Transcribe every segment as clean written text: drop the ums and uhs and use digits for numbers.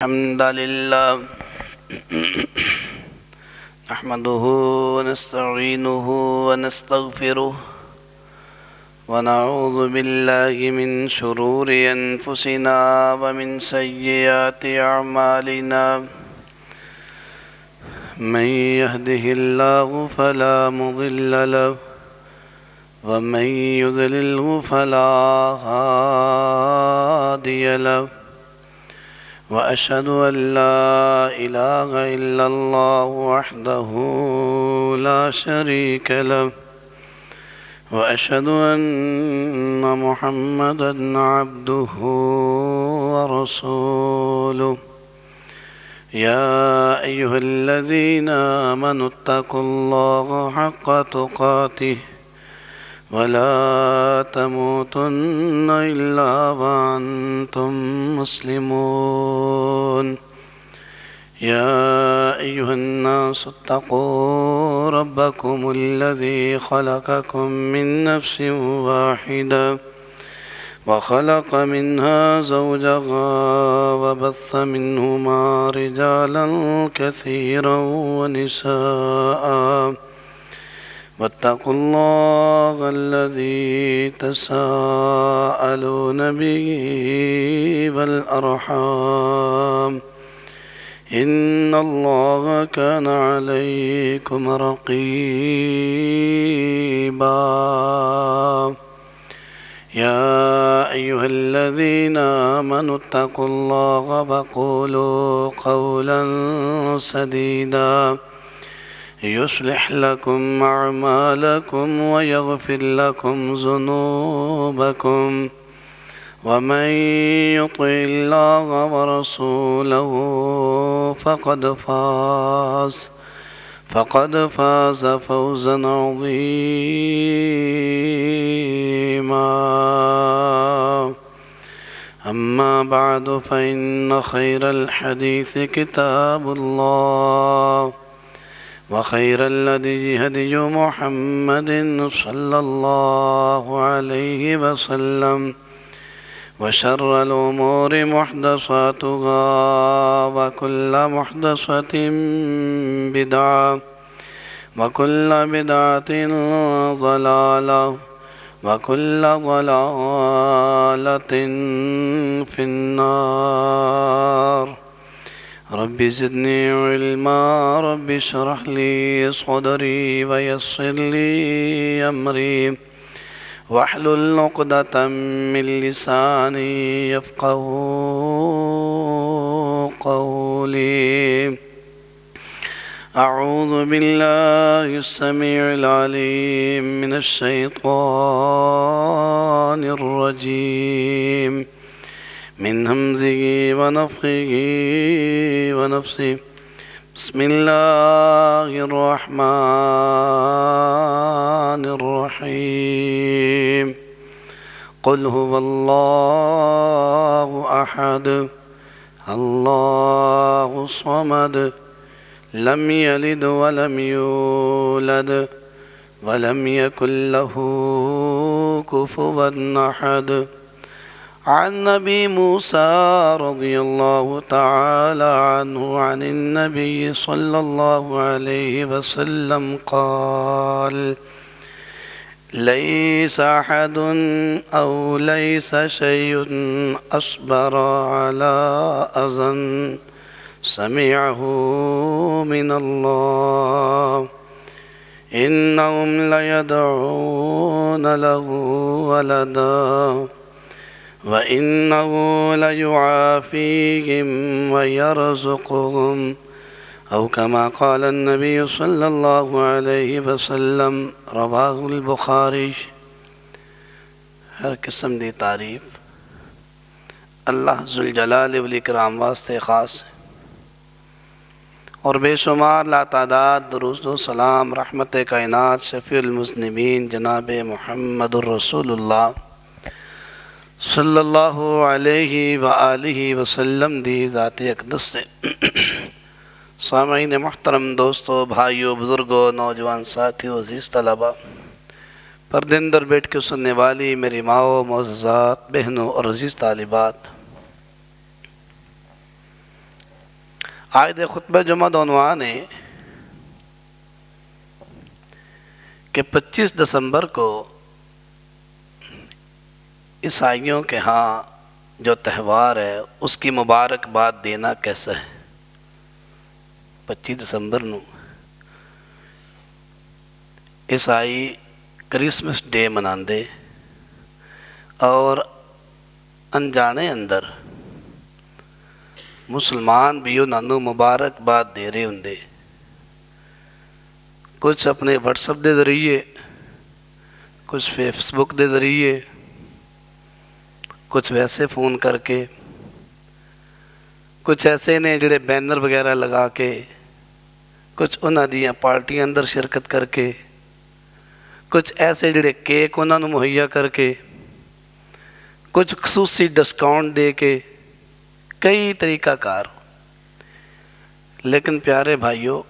الحمد لله نحمده ونستعينه ونستغفره ونعوذ بالله من شرور أنفسنا ومن سيئات أعمالنا من يهده الله فلا مضل له ومن يضلله فلا هادي له وأشهد أن لا إله إلا الله وحده لا شريك له وأشهد أن محمدًا عبده ورسوله يا أيها الذين آمنوا اتقوا الله حق تقاته ولا تموتن إلا وأنتم مسلمون يا أيها الناس اتقوا ربكم الذي خلقكم من نفس واحدة وخلق منها زوجها وبث منهما رجالا كثيرا ونساء واتقوا الله الذي تساءلون به والأرحام إن الله كان عليكم رقيبا يا أيها الذين آمنوا اتقوا الله وقولوا قولا سديدا يصلح لكم أعمالكم ويغفر لكم ذنوبكم ومن يطع الله ورسوله فقد فاز فوزا عظيما أما بعد فإن خير الحديث كتاب الله وخير الهدي هدي محمد صلى الله عليه وسلم وشر الأمور محدثاتها وكل محدثة بدعة وكل بدعة ضلالة وكل ضلالة في النار رب زدني علما رب اشرح لي صدري ويسر لي أمري واحلل عقدة من لساني يفقهوا قولي أعوذ بالله السميع العليم من الشيطان الرجيم من همزه ونفخه ونفسه بسم الله الرحمن الرحيم قل هو الله أحد الله الصمد لم يلد ولم يولد ولم يكن له كفوا أحد عن نبي موسى رضي الله تعالى عنه عن النبي صلى الله عليه وسلم قال ليس أحد أو ليس شيء أصبر على أذى سمعه من الله إنهم ليدعون له ولدا وإنه ليعافيهم ويرزقهم أو كما قال النبي صلى الله عليه وسلم رواه البخاری۔ ہر قسم دی تعریف اللہ ذوالجلال والاکرام واسطے خاص ہے، اور بے شمار لاتعداد درود و سلام رحمت کائنات شفیع المذنبین جناب محمد الرسول اللہ صلی اللہ علیہ وآلہ وسلم دی ذات اقدس سے۔ سامعین محترم، دوستو، بھائیو، بزرگوں، نوجوان ساتھیو، عزیز طلبہ، پردے اندر بیٹھ کے سننے والی میری ماؤں، معززات، بہنوں اور عزیز طالبات، آج دے خطبہ جمعہ دا عنوان ہے کہ 25 دسمبر کو عیسائیوں کے ہاں جو تہوار ہے اس کی مبارکباد دینا کیسا ہے۔ 25 دسمبر نو عیسائی کرسمس ڈے مناندے اور انجانے اندر مسلمان بھی انہاں نوں مبارکباد دے رہے ہوندے، کچھ اپنے واٹس ایپ دے ذریعے، کچھ فیس بک دے ذریعے، کچھ ویسے فون کر کے، کچھ ایسے نے جڑے بینر وغیرہ لگا کے، کچھ انہاں دیاں پارٹیاں اندر شرکت کر کے، کچھ ایسے جڑے کیک انہاں نوں مہیا کر کے، کچھ خصوصی ڈسکاؤنٹ دے کے، کئی طریقہ کار۔ لیکن پیارے بھائیو،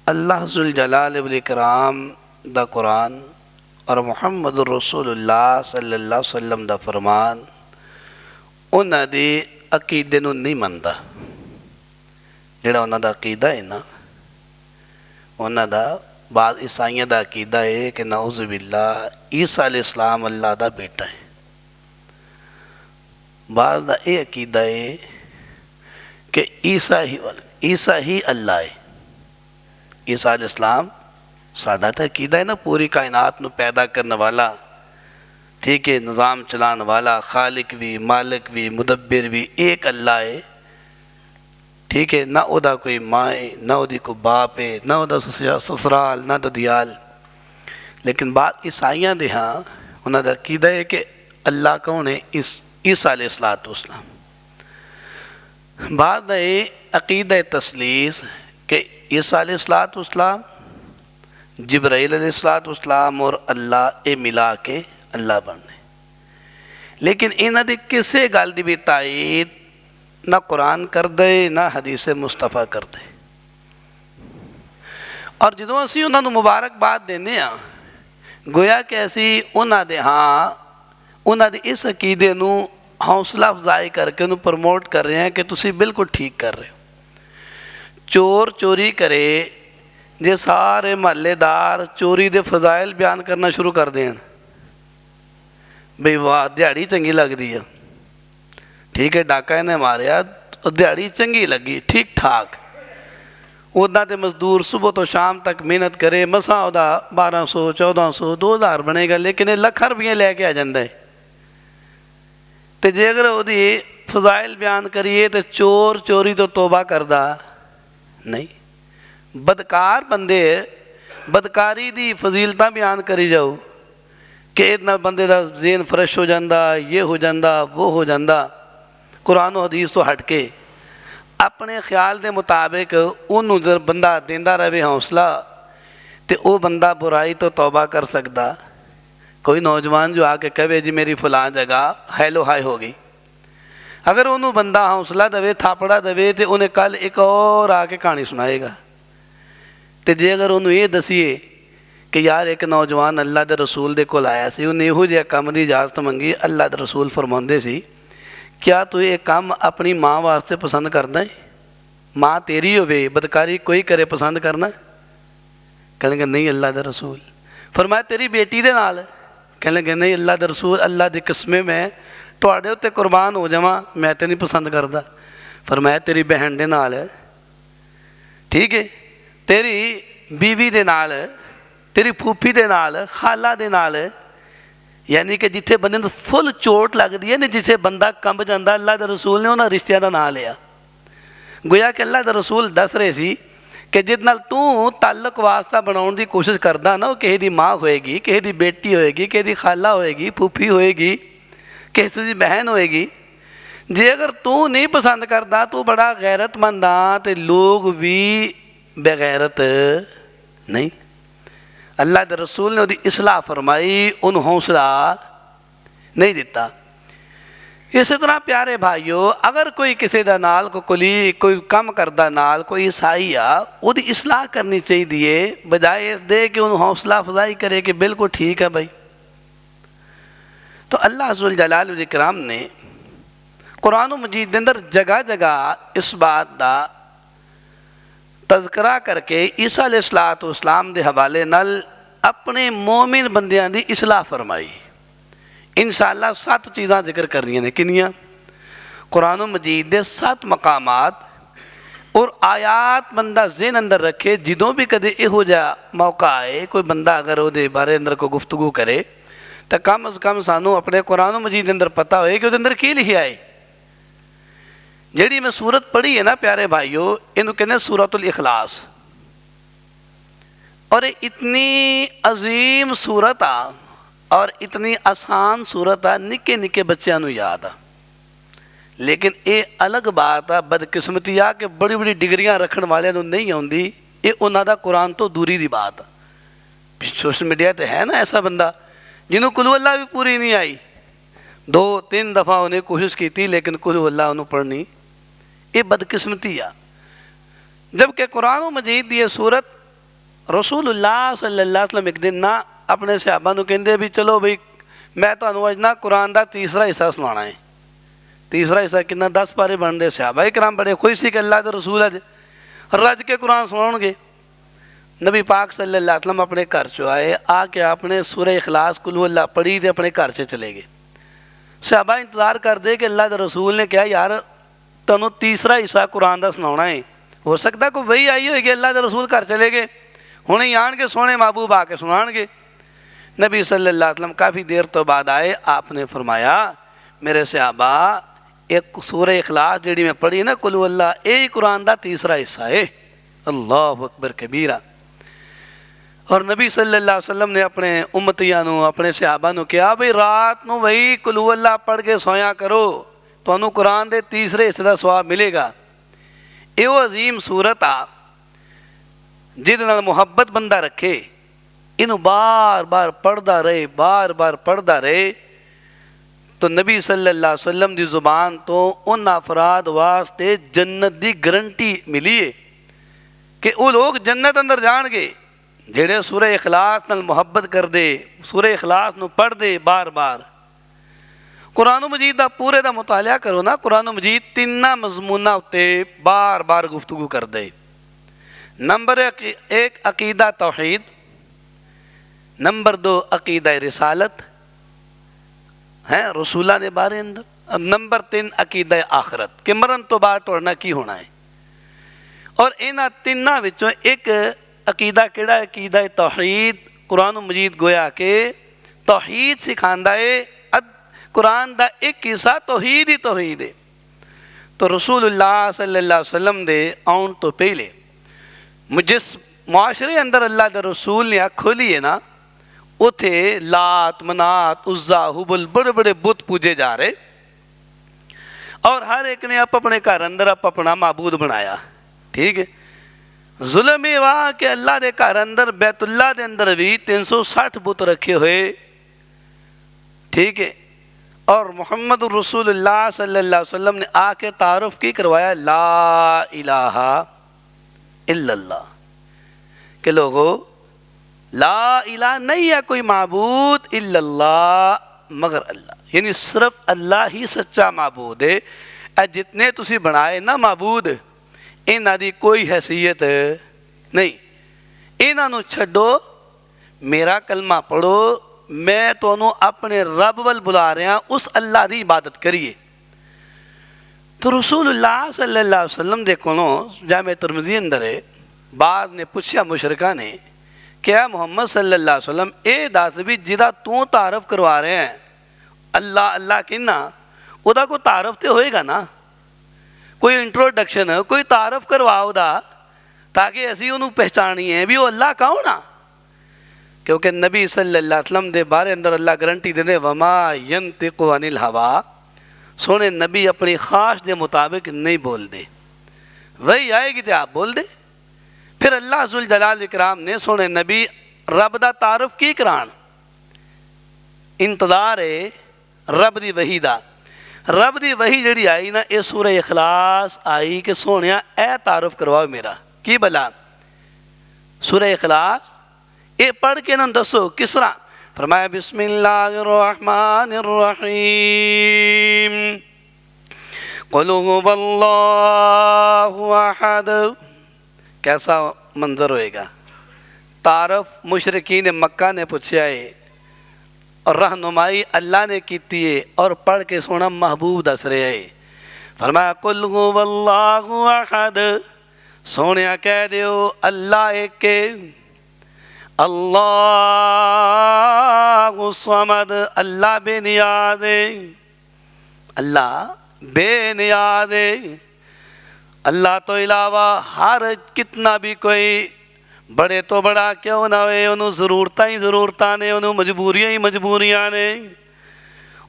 اللہ ذوالجلال والاکرام دا قرآن اور محمد الرسول اللہ صلی اللہ علیہ وسلم دا فرمان انہاں دے عقیدے نوں نہیں مندا۔ جڑا انہاں دا عقیدہ ہے نا، انہاں دا بعض عیسائیاں دا عقیدہ ہے کہ نعوذ باللہ عیسیٰ علیہ السلام اللہ دا بیٹا ہے، بعض دا یہ عقیدہ ہے کہ عیسیٰ ہی اللہ ہے۔ عیسیٰ علیہ السلام ساڈا تا عقیدہ ہے نا، پوری کائنات نو پیدا کرنے والا، ٹھیک ہے، نظام چلان والا، خالق بھی، مالک بھی، مدبر بھی، ایک اللہ ہے، ٹھیک ہے، نہ او دا کوئی ماں ہے، نہ او دی کوئی باپ ہے، نہ او دا سسرال، نہ ددیال۔ لیکن بات عیسائیاں دے ہاں انہاں دا عقیدہ ہے کہ اللہ کون ہے؟ عیسیٰ علیہ السلام۔ بعد دا عقیدہ تثلیث کہ عیسیٰ علیہ السلام، جبرائیل علیہ السلام اور اللہ اے ملا کے اللہ بننے۔ لیکن انہاں دے کسے گل دی بھی تائید نہ قرآن کر دے نہ حدیث مصطفیٰ کر دے۔ اور جدوں اسی انہاں نوں مبارکباد دینے ہاں، گویا کہ اسی انہاں دے ہاں انہاں دے اس عقیدے نوں حوصلہ افزائی کر کے انہوں پروموٹ کر رہے ہیں کہ تسی بالکل ٹھیک کر رہے ہو۔ چور چوری کرے جے سارے محلے دار چوری دے فضائل بیان کرنا شروع کر دیں، بھئی واہ دیہڑی چنگی لگ دی ہے، ٹھیک ہے، ڈاکہ نے ماریا دیہڑی چنگی لگی، ٹھیک ٹھاک، ادھا تے مزدور صبح تو شام تک محنت کرے، مساں ادھا 1200 1400 2000 بنے گا، لیکن یہ لکھ روپیے لے کے آ جاندہ ہے۔ تے جے اگر وہ دی فضائل بیان کریے تے چور چوری تو توبہ کردہ نہیں، بدکار بندے بدکاری دی فضیلتاں بیان کری جاؤ کہ اتنا بندے دا ذہن فرش ہو جاندہ، یہ ہو جاندہ، وہ ہو جاندہ، قرآن و حدیث تو ہٹ کے اپنے خیال دے مطابق انہوں جب بندہ دیندہ رہے حوصلہ تے او بندہ برائی تو توبہ کر سکتا۔ کوئی نوجوان جو آ کے کہے جی میری فلاں جگہ ہیلو ہائی ہوگی، اگر انہوں بندہ حوصلہ دے تھاپڑا دے تو انہیں کل ایک اور آ کے کہانی سنائے گا۔ تے جے اگر انہوں یہ دسیے کہ یار ایک نوجوان اللہ دے رسول دے کول آیا سی، انہیں یہ کام دی اجازت منگی، اللہ دے رسول فرماندے سی کیا تو یہ کام اپنی ماں واسطے پسند کرنا ہے؟ ماں تیری ہوئے بدکاری کوئی کرے پسند کرنا؟ کہنے گے نہیں اللہ دے رسول۔ فرمایا تیری بیٹی دے نال؟ کہنے لگے نہیں اللہ دے رسول، اللہ دی قسمیں میں تواڈے اُتے قربان ہو جاواں، میں تے نہیں پسند کردا۔ فرمایا تیری بہن دے نال، ٹھیک ہے، تیری بیوی دے نال، تیری پھوپھی دے نال، خالہ دے نال، یعنی کہ جتھے بندے نوں فل چوٹ لگ دی ہے نا، جتھے بندہ کمب جاندہ، اللہ دے رسول نے انہاں رشتیاں دا نام لیا۔ گویا کہ اللہ دے رسول دس رہے سی کہ جس نال تو تعلق واسطہ بناؤن دی کوشش کردا نا، وہ کسی دی ماں ہوئے گی، کسی دی بیٹی ہوئے گی، کسی دی خالہ ہوئے گی، پھوپھی ہوئے گی، کسی دی بہن ہوئے گی، جے اگر تو نہیں پسند کردا تو بڑا غیرت مند ہاں تے لوگ بھی بغیرت نہیں۔ اللہ دے رسول نے وہ اصلاح فرمائی، ان حوصلہ نہیں دیتا۔ اسی طرح پیارے بھائیو، اگر کوئی کسی دا نال کوئی کم کردہ نال کوئی عیسائی آ، وہ دی اصلاح کرنی چاہیے، بجائے اس دے کہ انہوں حوصلہ افزائی کرے کہ بالکل ٹھیک ہے بھائی۔ تو اللہ ذوالجلال والاکرام نے قرآن مجید دے اندر جگہ جگہ اس بات دا تذکرہ کر کے عیسیٰ علیہ السلام دے حوالے نال اپنے مومن بندیاں دی اصلاح فرمائی. انشاءاللہ 7 چیزاں ذکر کر رہی ہیں. کنیاں؟ قرآن مجید دے 7 مقامات اور آیات بندہ ذہن اندر رکھے. جدوں بھی کدے یہو جا موقع آئے کوئی بندہ اگر وہ دے بارے اندر کو گفتگو کرے تو کم از کم سانو اپنے قرآن مجید اندر پتہ ہوئے کہ وہ اندر کی لکھیا ہے. جیڑی میں سورت پڑھی ہے نا پیارے بھائیو، انہوں کہنے سورۃ الاخلاص، اور اتنی عظیم سورت آ اور اتنی آسان سورت آ، نکے نکے بچیاں نو یاد آ. لیکن اے الگ بات آ، بدقسمتی آ کہ بڑی بڑی ڈگریاں رکھن والے نو نہیں آندی. اے انہاں دا قرآن تو دوری دی بات آ. سوشل میڈیا تے ہے نا ایسا بندہ جنہوں قل اللہ بھی پوری نہیں آئی، 2-3 دفعہ انہیں کوشش کی تھی لیکن قل اللہ انہوں پڑھنی. یہ بدقسمتی آ. جبکہ قرآن مجید یہ سورت رسول اللہ صلی اللہ علیہ وسلم ایک دن نہ اپنے صحابہ نو کہندے بھی چلو بھئی میں تانوں اج نہ قرآن دا تیسرا حصہ سنانا ہے. تیسرا حصہ کنا 10 پارے بن دے. صحابہ کرام بڑے خوش سی کہ اللہ دے رسول اج رج کے قرآن سناؤ گے. نبی پاک صلی اللہ علیہ وسلم اپنے گھر چ آئے، آ کے آپ نے سورہ اخلاص قل اللہ پڑھی تے اپنے گھر سے چلے گئے. صحابہ انتظار کر دے کہ اللہ دے رسول نے کہا یار تانوں تیسرا حصہ قرآن دا سناؤنا ہے. ہو سکتا کوئی وہی آئی ہوئے کہ اللہ دے رسول گھر چلے گئے، ہوں ہی آن کے سونے محبوب آ کے سنان گے. نبی صلی اللہ علیہ وسلم کافی دیر تو بعد آئے. آپ نے فرمایا میرے صحابہ ایک سورہ اخلاص جیڑی میں پڑھی نا قل اللہ، اے قرآن دا تیسرا حصہ ہے. اللہ اکبر کبیرہ. اور نبی صلی اللہ علیہ وسلم نے اپنے امتیاں نو اپنے صحابہ نو کہا بھئی رات نو وہی قل اللہ پڑھ کے سویا کرو، تو انہوں قرآن دے تیسرے حصے دا ثواب ملے گا. یہ وہ عظیم صورت آ جہد نال محبت بندہ رکھے، انہوں بار بار پڑھدا رہے، بار بار پڑھدا رہے، تو نبی صلی اللہ علیہ وسلم دی زبان تو ان افراد واسطے جنت دی گارنٹی ملی ہے کہ وہ لوگ جنت اندر جان گے جڑے سورہ اخلاص نال محبت کر دے، سورہ اخلاص نو پڑھ دے بار بار. قرآن مجید دا پورے دا مطالعہ کرو نا. قرآن مجید 3 مضمونہ اتے بار بار گفتگو کر دے. نمبر 1 عقیدہ توحید، نمبر 2 عقیدہ رسالت ہے رسولہ نے بارے اندر، نمبر 3 عقیدہ آخرت کہ مرن تو بعد توڑنا کی ہونا ہے. اور انہاں 3 وچوں ایک عقیدہ کیڑا ہے؟ عقیدہ توحید. قرآن مجید گویا کہ توحید سکھاندا ہے. قرآن دا ایک حصہ توحید ہی توحید ہے. تو رسول اللہ صلی اللہ علیہ وسلم دے آن تو پہلے جس معاشرے اندر اللہ دے رسول نے آنکھ کھولی ہے نا، اتھے لات منات عزا حبل بڑے بڑے بت پوجے جا رہے، اور ہر ایک نے اپنے گھر اندر اپنا معبود بنایا. ٹھیک ہے. ظلم یہ ہوا کہ اللہ دے گھر اندر بیت اللہ دے اندر بھی 360 بت رکھے ہوئے. ٹھیک ہے. اور محمد رسول اللہ صلی اللہ علیہ وسلم نے آ کے تعارف کی کروایا لا الہ الا اللہ کہ لوگو لا الہ نہیں ہے کوئی معبود الا اللہ مگر اللہ، یعنی صرف اللہ ہی سچا معبود ہے. اے جتنے تسی بنائے نا معبود انہاں دی کوئی حیثیت نہیں. انہاں نو چھڈو، میرا کلمہ پڑھو، میں تونوں اپنے رب ول بلا رہا، اس اللہ دی عبادت کریے. تو رسول اللہ صلی اللہ علیہ وسلم دے کولوں جامع ترمذی اندر ہے، بعض نے پوچھا مشرکہ نے کیا محمد صلی اللہ علیہ وسلم اے دس بھی جدا تو تعارف کروا رہے ہیں اللہ اللہ کہنا، او دا کوئی تعارف تے ہوئے گا نا، کوئی انٹروڈکشن کوئی تعارف کرواؤ دا تاکہ اسی انہوں پہچانی ہیں بھی وہ اللہ کون آ. کیونکہ نبی صلی اللہ علیہ وسلم دے بارے اندر اللہ گارنٹی دے دے وما ینطق عن الہوا، سونے نبی اپنی خواہش دے مطابق نہیں بول دے، وہی آئے گی تے آپ بول دے. پھر اللہ ذوالجلال اکرام نے سونے نبی رب دا تعارف کی کران، انتظار ہے رب دی وحی دا. رب دی وحی جڑی آئی نا اے سورہ اخلاص آئی کہ سونیا اے تعارف کرواؤ میرا کی بلا. سورہ اخلاص اے پڑھ کے نہ دسو کس طرح. فرمایا بسم اللہ الرحمن الرحیم قل هو اللہ احد. کیسا منظر ہوئے گا. تعارف مشرکین مکہ نے پوچھا ہے اور رہنمائی اللہ نے کیتی ہے اور پڑھ کے سونا محبوب دس رہے ہیں. فرمایا قل هو اللہ احد, سونیا کہہ دیو اللہ ایک کے, اللہ الصمد, اللہ بے نیاز ہے, اللہ بے نیاز ہے. اللہ تو علاوہ ہر کتنا بھی کوئی بڑے تو بڑا کیوں نہ ہوئے, انہوں ضرورتاں ہی ضرورتاں نے, انہوں مجبوریاں ہی مجبوریاں نے,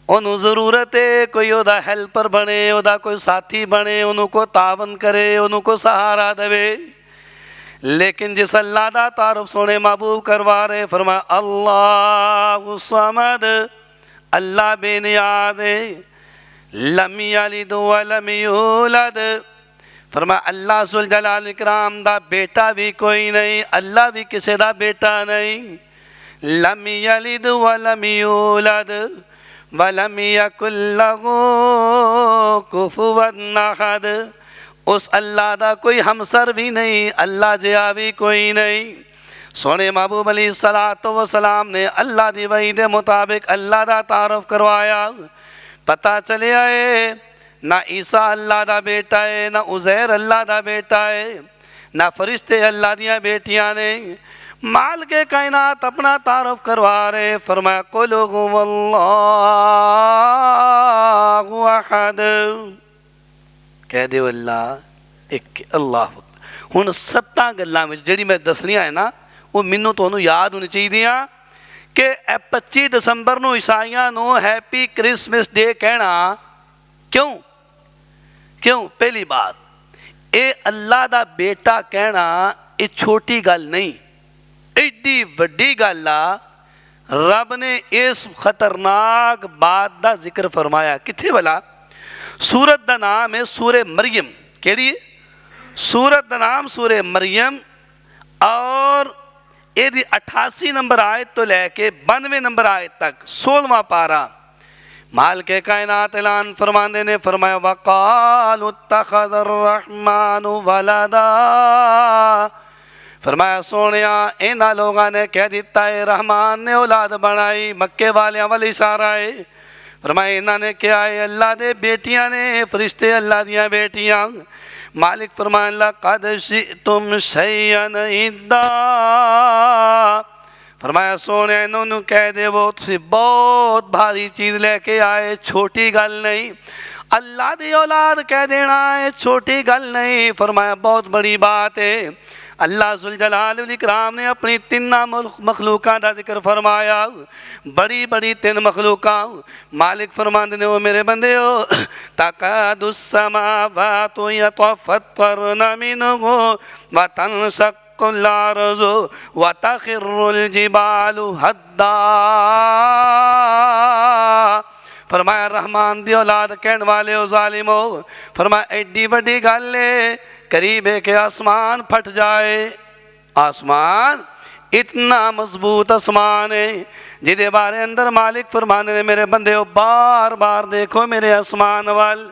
انہوں ضرورت ہے کوئی ادا ہیلپر بنے, ادا کوئی ساتھی بنے, انہوں کو تعاون کرے, انہوں کو سہارا دے. لیکن جس اللہ دا تعارف سونے محبوب کروا رہے, فرمایا اللہ الصمد, اللہ بے نیاز ہے, لم یلد ولم یولد. فرمایا اللہ ذوالجلال اکرام دا بیٹا بھی کوئی نہیں, اللہ بھی کسی دا بیٹا نہیں. لم یلد ولم یولد ولم یکن لہ کفوا احد. اس اللہ دا کوئی ہمسر بھی نہیں, اللہ جہا بھی کوئی نہیں. سونے محبوب علیہ الصلوۃ والسلام نے اللہ دی وحی دے مطابق اللہ دا تعارف کروایا. پتہ چلے آئے نہ عیسیٰ اللہ دا بیٹا ہے, نہ عزیر اللہ دا بیٹا ہے, نہ فرشتے اللہ دیاں بیٹیاں نے. مال کے کائنات اپنا تعارف کروا رہے. فرمایا قل هو اللہ احد, کہہ دیو اللہ ایک اللہ. ہن 7 گلاں وچ جڑی میں دسنیاں ہے نا وہ مینوں تانوں یاد ہونی چاہیدیاں کہ 25 دسمبر نو عیسائیاں نو ہیپی کرسمس ڈے کہنا کیوں؟ پہلی بات, اے اللہ دا بیٹا کہنا اے چھوٹی گل نہیں, ایڈی وڈی گل آ. رب نے اس خطرناک بات دا ذکر فرمایا کتھے بلا؟ سورت دا نام ہے سورہ مریم. کیڑی ہے سورت دا نام؟ سورہ مریم. اور اے دی 88 نمبر آیت تو لے کے 92 نمبر آیت تک 16واں پارا. مال کے کائنات اعلان فرماندے نے فرمایا وَقَالُوا اتَّخَذَ الرَّحْمَنُ وَلَدًا. فرمایا سونیا اینا لوگاں نے کہہ دیتا ہے رحمان نے اولاد بنائی. مکے والیاں والی اشارہ ہے. فرمایا انہاں نے کیا ہے اللہ دے بیٹیاں نے, فرشتے اللہ دیاں بیٹیاں. مالک فرمائے لَقَدْ شِئْتُمْ شَيْئًا إِدًّا. فرمایا سونے انہوں نے کہہ دے وہ تسی بہت بھاری چیز لے کے آئے, چھوٹی گل نہیں. اللہ دی اولاد کہہ دینا ہے چھوٹی گل نہیں. فرمایا بہت بڑی بات ہے. اللہ ذوالجلال والاکرام نے اپنی 3 مخلوقاں دا ذکر فرمایا, بڑی بڑی 3 مخلوقاں. مالک فرماندے نے وہ میرے بندے ہو تکاد السماوات یتفطرن منہ وتنشق الارض وتخر الجبال ہدا. فرمایا رحمان دی اولاد کہن والے ہو ظالمو, فرمایا ایڈی بڑی گل ہے قریب ہے کہ آسمان پھٹ جائے. آسمان اتنا مضبوط آسمان ہے جدے بارے اندر مالک فرمانے نے میرے بندے ہو بار بار دیکھو میرے آسمان وال,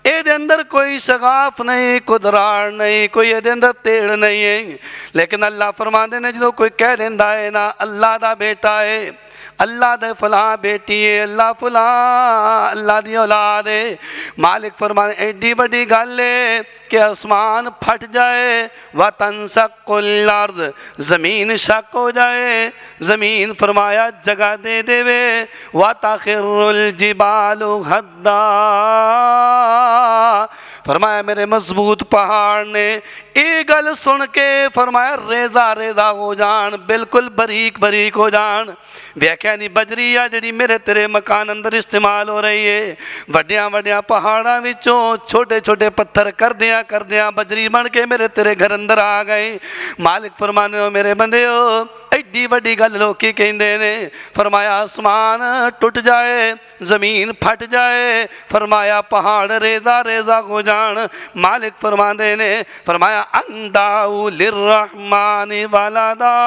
اے دے اندر کوئی شغاف نہیں, کوئی دراڑ نہیں, کوئی اے دے اندر تیڑ نہیں ہے. لیکن اللہ فرمانے نے جدو کوئی کہہ دیندہ ہے نا اللہ دا بیٹا ہے, اللہ دے فلاں بیٹی ہے, اللہ فلاں اللہ دی اولاد ہے. مالک فرمانے ایڈی بڑی گل ہے کہ آسمان پھٹ جائے, وَتَنْشَقُّ الْأَرْضُ زمین شق ہو جائے, زمین فرمایا جگہ دے دے وے, وَتَخِرُّ الْجِبَالُ ہَدًّا. فرمایا میرے مضبوط پہاڑ نے اے گل سن کے فرمایا ریزہ ریزہ ہو جان, بالکل باریک باریک ہو جان. ویکھیا نہیں بجری آ جڑی میرے تیرے مکان اندر استعمال ہو رہی ہے, وڈیاں وڈیاں پہاڑاں وچوں چھوٹے چھوٹے پتھر کردیاں بجری بن کے میرے تیرے گھر اندر آ گئے. مالک فرمانے ہو میرے بندے ہو ایڈی وڈی گل لوکی کہندے نے، فرمایا آسمان ٹوٹ جائے، زمین پھٹ جائے، فرمایا پہاڑ ریزہ ریزہ ہو جان، مالک فرماندے نے، فرمایا انداؤ للرحمن ولدا،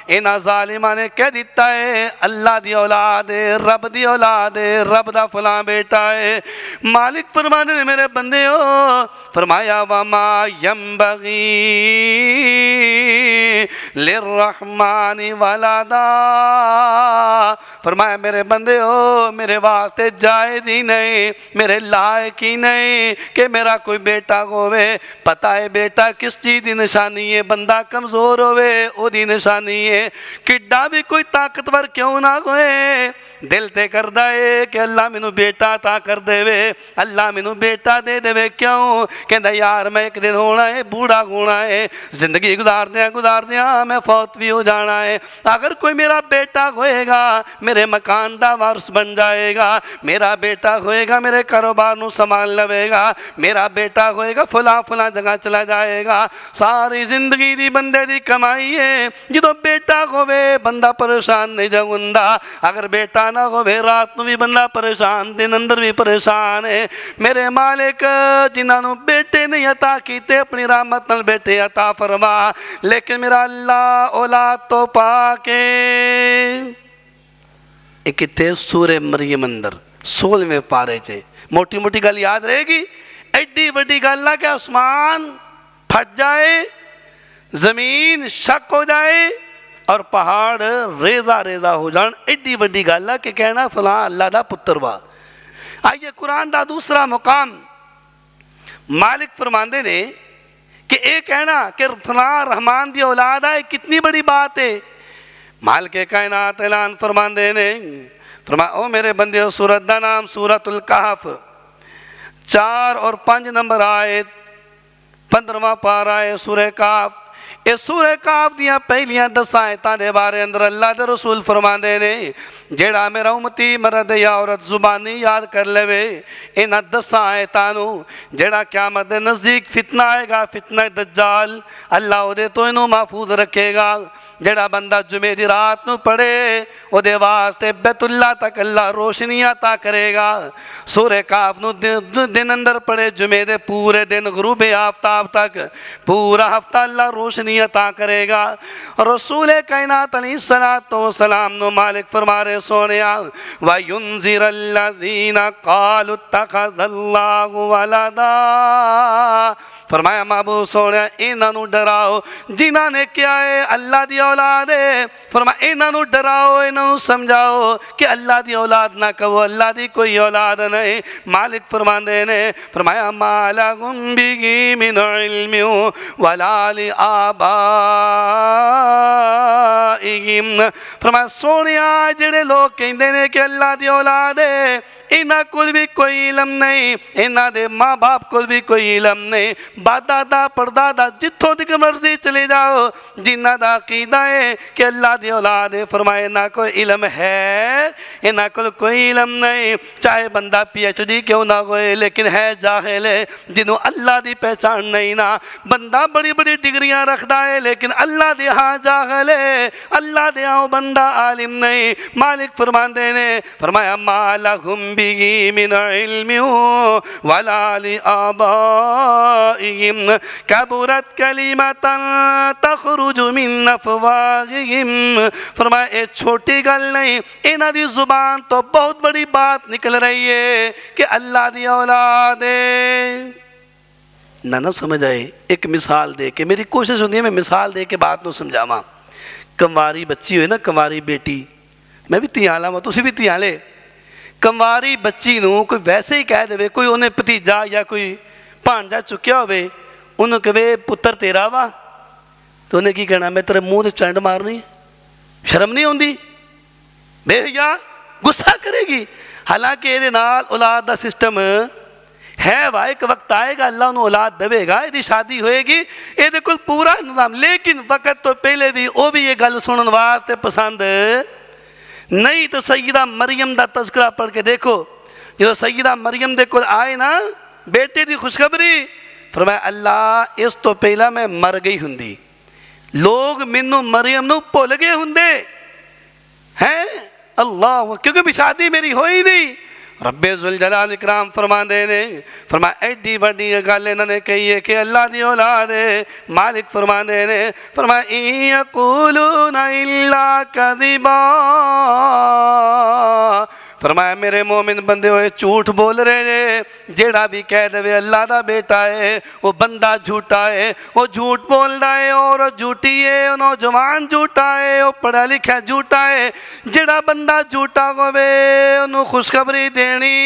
انہاں ظالماں نے کہہ دیتا ہے اللہ دی اولاد ہے، رب دی اولاد ہے، رب دا فلاں بیٹا ہے۔ مالک فرماندے نے میرے بندے ہو، فرمایا وما ینبغی للرحمن ولدا، فرمایا میرے بندے ہو میرے واسطے جائز ہی نہیں، میرے لائق ہی نہیں کہ میرا کوئی بیٹا ہوئے۔ پتہ ہے بیٹا کس چیز دی نشانی ہے؟ بندہ کمزور ہوئے او دی نشانی ہے، کڈا بھی کوئی طاقتور کیوں نہ ہوئے، دل تے کردہ ہے کہ اللہ مینوں بیٹا عطا کر دے وے، اللہ مینوں بیٹا دے دے وے، کیوں کہندا یار میں ایک دن ہونا ہے، بوڑھا ہونا ہے، زندگی گزار دیاں میں فوت بھی ہو جانا ہے، اگر کوئی میرا بیٹا ہوئے گا میرے مکان دا وارث بن جائے گا، میرا بیٹا ہوئے گا میرے کاروبار نو سامان لوے گا، میرا بیٹا ہوئے گا فلاں فلاں جگہ چلا جائے گا، ساری زندگی دی بندے دی کمائی ہے، جدو بیٹا ہوئے بندہ پریشان نہیں جاؤندا، اگر بیٹا نہ ہوئے رات نو بھی بندہ پریشان، دن اندر بھی پریشان ہے۔ میرے مالک جنہاں نو بیٹے نہیں عطا کیتے اپنی رحمت نال بیٹے عطا فرما، لیکن میرا اللہ اولاد تو پاکے۔ ایک اتھے سورہ مریم اندر 16ویں پارے چے موٹی موٹی گل یاد رہے گی، ایڈی وڈی گل ہے کہ آسمان پھٹ جائے، زمین شک ہو جائے اور پہاڑ ریزہ ریزہ ہو جان، ایڈی وڈی گل ہے کہ کہنا فلاں اللہ دا پتر وا۔ آئیے قرآن دا دوسرا مقام مالک فرماندے نے کہ اے کہنا کہ فلاں رحمان دی اولاد ہے، کتنی بڑی بات ہے۔ مالک کائنات اعلان فرماندے نے، فرمایا او میرے بندے سورت دا نام سورت الکہف، 4 اور 5 نمبر آیت، 15واں پارہ ہے سورہ کہف۔ اس سورہ کہف دیاں پہلیاں 10 آیتاں دے بارے اندر اللہ دے رسول فرماندے نے جیڑا میرا امتی مرد یا عورت زبانی یاد کر لے انہاں 10 آیتاں نو، جیڑا قیامت دے نزدیک فتنہ آئے گا، فتنہ دجال، اللہ او دے تو انہوں محفوظ رکھے گا۔ جیڑا بندہ جمعے دی رات نو پڑھے او دے واسطے بیت اللہ تک اللہ روشنی عطا کرے گا۔ سورہ کہف نو دن اندر پڑھے جمعے دے پورے دن غروب آفتاب تک پورا ہفتہ اللہ روشنی عطا کرے گا۔ رسول کائنات علیہ السلام نو مالک فرما رہے سونیا وَيُنذِرَ الَّذِينَ قَالُوا اتَّخَذَ اللَّهُ وَلَدًا، فرمایا محبوب سونیا انہاں نو ڈراؤ جنہاں نے کیا ہے اللہ دی اولاد ہے، فرمایا انہاں نو ڈراؤ، انہاں نو سمجھاؤ کہ اللہ دی اولاد نہ کہو، اللہ دی کوئی اولاد نہیں۔ مالک فرماندے نے، فرمایا ما لَهُم بِهِ مِنْ عِلْمٍ وَلَا لِآبَائِهِمْ، فرمایا سونیا جڑے لوگ کہندے نے کہ اللہ دی اولاد ہے انہاں کول بھی کوئی علم نہیں، انہاں دے ماں باپ کول بھی کوئی علم نہیں، باپ پردادا جتھوں تک مرضی چلے جاؤ جنہ دا عقیدہ ہے کہ اللہ دی اولاد ہے، فرمائے نہ کوئی علم ہے، نہ کوئی علم نہیں، چاہے بندہ پی ایچ ڈی کیوں نہ ہوئے لیکن ہے جاہل ہے، جنہوں اللہ دی پہچان نہیں نا، بندہ بڑی بڑی ڈگریاں رکھدا ہے لیکن اللہ دی ہاں جاہل ہے، اللہ دی ہاں بندہ عالم نہیں۔ مالک فرماندے نے، فرمایا ما لَهُم بِهِ مِنْ عِلْمٍ وَلَا لِآبَائِهِمْ كَبُرَتْ كَلِمَةً تَخْرُجُ مِنْ أَفْوَاهِهِمْ، فرمایا اے چھوٹی گل نہیں، انہاں دی زبان تو بہت بڑی بات نکل رہی ہے کہ اللہ دی اولاد ہے۔ نہ سمجھ آئے، ایک مثال دے کے، میری کوشش ہوتی ہے میں مثال دے کے بات نو سمجھاواں۔ کمواری بچی ہوئے نا، کمواری بیٹی، میں بھی تیاں لاں تسی بھی تیاں لے، کمواری بچی نو کوئی ویسے ہی کہہ دے، کوئی انہیں بھتیجا یا کوئی بھانجا چکیا ہوئے، انہوں کہے پتر تیرا وا، تو انہیں کی کہنا میں تیرے منہ تے چنڈ مارنی، شرم نہیں ہوندی، بے حیا غصہ کرے گی۔ حالانکہ یہ نال اولاد دا سسٹم ہے وا، ایک وقت آئے گا اللہ انہوں اولاد دے گا، یہ شادی ہوئے گی، یہ کوئی پورا نظام، لیکن وقت تو پہلے بھی وہ بھی یہ گل سنن واسطے پسند نہیں۔ تو سیدہ مریم دا تذکرہ پڑھ کے دیکھو، جو سیدہ مریم دے کول آئے نا بیٹے دی خوشخبری، فرمایا اللہ اس تو پہلا میں مر گئی ہندی، لوگ مینوں مریم نو بھول گئے ہوندے ہیں اللہ، کیونکہ بھی شادی میری ہوئی نہیں۔ رب ذوالجلال اکرام فرماندے نے، فرمایا ایڈی بڑی گل انہوں نے کہی ہے کہ اللہ دی اولاد ہے۔ مالک فرماندے نے، فرمایا ان یقولون الا کذبا، فرمایا میرے مومن بندے ہوئے جھوٹ بول رہے ہیں۔ جیڑا بھی کہہ دے اللہ دا بیٹا ہے وہ بندہ جھوٹا ہے، وہ جھوٹ بول رہا ہے، اور جھوٹی ہے، نوجوان جھوٹا ہے، وہ پڑھا لکھا جھوٹا ہے۔ جیڑا بندہ جھوٹا ہوئے انہوں خوشخبری دینی۔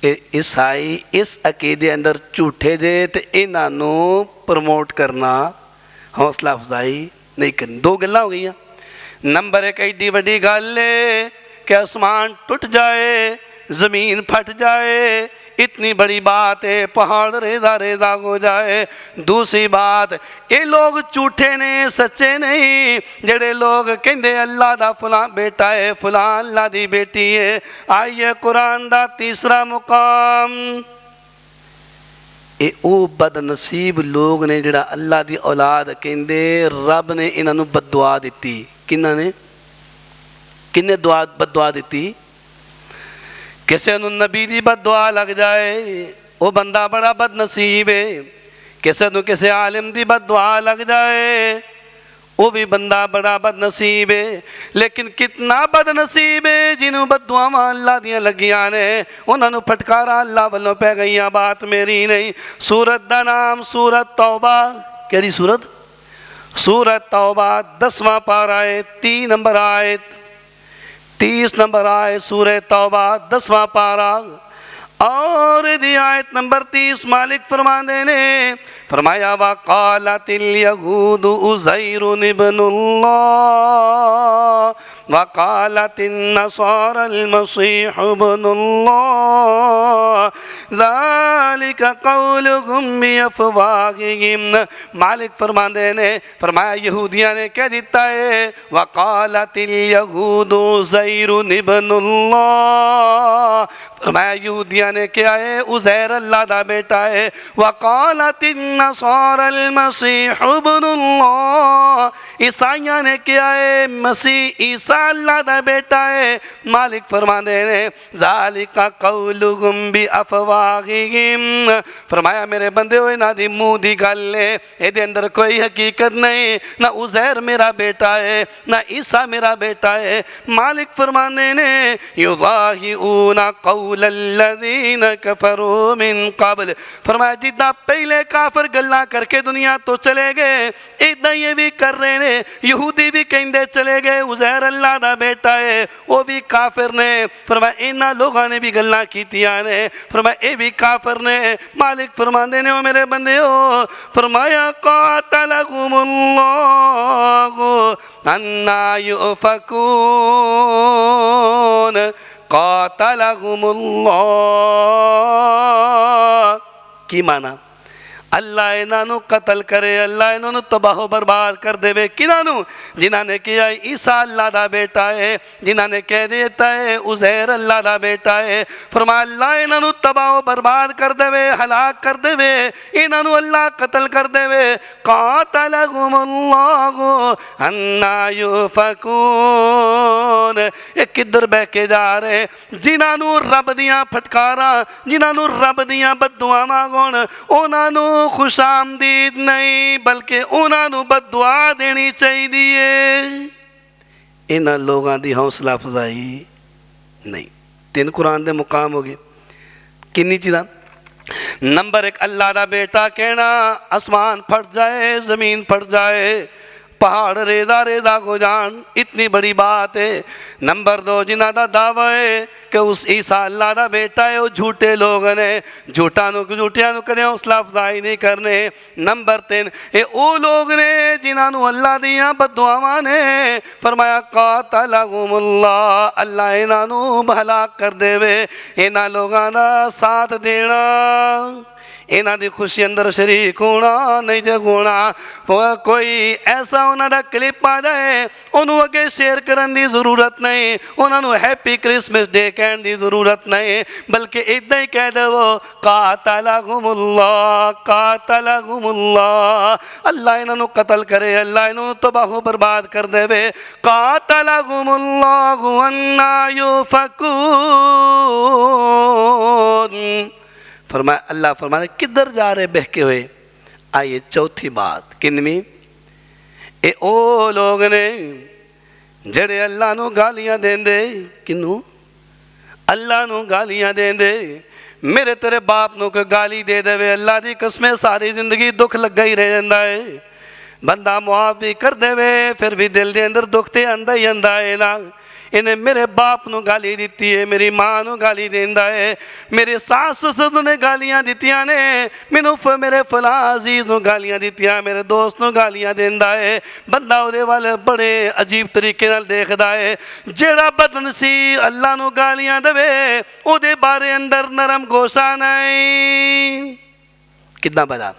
عیسائی اس عقیدے اندر جھوٹے جے تے انہاں نوں پروموٹ کرنا، حوصلہ افزائی نہیں کرنی۔ دو گلاں ہو گئیاں۔ نمبر ایک، ایڈی بڑی گل ہے کہ آسمان ٹوٹ جائے، زمین پھٹ جائے، اتنی بڑی بات ہے، پہاڑ ریزہ ریزہ ہو جائے۔ دوسری بات، یہ لوگ جھوٹے نے، سچے نہیں۔ جڑے لوگ کہندے اللہ دا فلاں بیٹا ہے، فلاں اللہ دی بیٹی ہے۔ آئیے قرآن دا تیسرا مقام، اے او بد نصیب لوگ نے جڑا اللہ دی اولاد کہندے، رب نے انہاں نوں بد دعا دتی۔ کنہاں نے؟ کنے بد دعا دیتی؟ کسے نوں نبی دی بد دعا لگ جائے وہ بندہ بڑا بد نصیب ہے۔ کسے نوں کسے عالم دی بد دعا لگ جائے وہ بھی بندہ بڑا بد نصیب ہے۔ لیکن کتنا بد نصیب ہے جنہوں بد دعاواں اللہ دیاں لگیاں نے، انہاں نوں پھٹکارا اللہ والوں پہ گئیاں، بات میری نہیں۔ سورت دا نام سورت توبہ، کیڑی سورت؟ سورت توبہ 10واں پارہ ہے، 3 نمبر آیت، 30 نمبر آیت سورہ توبہ 10واں پارہ اور دی آیت نمبر 30۔ مالک فرماندے نے، فرمایا وقالت الیہود عزیر ابن اللہ وقالت النصارى المسیح ابن اللہ ذالک قولهم بافواہہم۔ مالک فرماندے نے، فرمایا یہودیاں نے کہہ دیتا ہے وقالت الیہود عزیر ابن اللہ، فرمایا یہودیاں نے کیا ہے؟ عزیر اللہ دا بیٹا ہے۔ وقالت النصارى المسیح ابن اللہ، عیسائیاں نے کیا ہے؟ مسیح عیسیٰ اللہ دا بیٹا ہے۔ مالک فرماندے نے ذالک قولہم بافواہہم، فرمایا میرے بندے ہوئے نہ دی منہ دی گل ہے، اے دے اندر کوئی حقیقت نہیں۔ نہ عزیر میرا بیٹا ہے، نہ عیسیٰ میرا بیٹا ہے۔ مالک فرماندے نے یضاہئون قول الذین کفروا من قبل، فرمایا جدہ پہلے کافر گلاں کر کے دنیا تو چلے گئے، ادھا یہ بھی کر رہے ہیں۔ یہودی بھی کہندے چلے گئے عزیر اللہ دا بیٹا ہے، وہ بھی کافر نے۔ فرمایا انہاں لوگاں نے بھی گلاں کیتیاں نے، فرمایا اے بھی کافر نے۔ مالک فرماندے نے، او میرے بندے ہو، فرمایا قاتلہم اللہ انا یؤفکون، قاتلہم اللہ کی معنی؟ اللہ انہاں نوں قتل کرے، اللہ انہاں نوں تباہ و برباد کر دے وے۔ کنہاں نوں؟ جنہاں نے کیا عیسیٰ اللہ دا بیٹا ہے، جنہاں نے کہہ دیتا ہے عزیر اللہ دا بیٹا ہے۔ فرمایا اللہ انہاں نوں تباہ و برباد کر دے وے، ہلاک کر دے وے، انہاں نوں اللہ قتل کر دے وے۔ قاتلہم اللہ انا یؤفکون، یہ کدھر بہ کے جا رہے؟ جنہاں نوں رب دیاں پھٹکاراں، جنہاں نوں رب دیاں بد دعاواں ہون، انہاں نوں خوش آمدید نہیں بلکہ انہاں نوں بد دعا دینی چاہیے۔ انہاں لوگاں دی حوصلہ افزائی نہیں۔ 3 قرآن دے مقام ہو گئے۔ کنی چیزاں؟ نمبر 1 اللہ دا بیٹا کہنا، آسمان پھٹ جائے، زمین پھٹ جائے، پہاڑ ریزہ ریزہ ہو جان، اتنی بڑی بات ہے۔ نمبر 2 جنہاں دا دعویٰ ہے کہ اس عیسیٰ اللہ دا بیٹا ہے، وہ جھوٹے لوگ نے، جھوٹیاں نو کدے حوصلہ افزائی نہیں کرنے۔ نمبر 3 اے او لوگ نے جنہاں نو اللہ دیاں بد دعاواں نے، فرمایا قاتلہم اللہ، اللہ انہاں نو ہلاک کر دے وے۔ انہاں لوگاں دا ساتھ دینا، انہاں دی خوشی اندر شریک ہونا نہیں جے ہونا کوئی ایسا انہاں دا کلپ آ جائے انہوں اگے شیئر کرن دی ضرورت نہیں انہاں نو ہیپی کرسمس ڈے کہن دی ضرورت نہیں بلکہ ادھا ہی کہہ دے وہ قاتلہم اللہ اللہ انہاں نو قتل کرے اللہ انہوں تباہ و برباد کر دے وے قاتلہم اللہ انا یوفکون فرمایا اللہ فرمایا کدھر جا رہے بہکے ہوئے آئیے چوتھی بات کنویں اے او لوگ نے جڑے اللہ نو گالیاں دین دے کنوں اللہ نو گالیاں دین دے میرے تیرے باپ نو کو گالی دے دے وے اللہ دی قسمیں ساری زندگی دکھ لگ گئی رہ جاندہ ہے بندہ معاف بھی کر دے وے پھر بھی دل دے اندر دکھتے اندہ ہی اندہ ہے نا انہیں میرے باپ نو گالی دیتی ہے میری ماں نو گالی دیندہ ہے میرے ساس سسر نے گالیاں دیتیاں نے میرے فلاں عزیز نو گالیاں دیتیاں میرے دوست نو گالیاں دیندہ ہے بندہ اودے والے بڑے عجیب طریقے نال دیکھدا ہے جیڑا بدنصیب اللہ نو گالیاں دے اودے بارے اندر نرم گوشہ نہیں کتنا بلا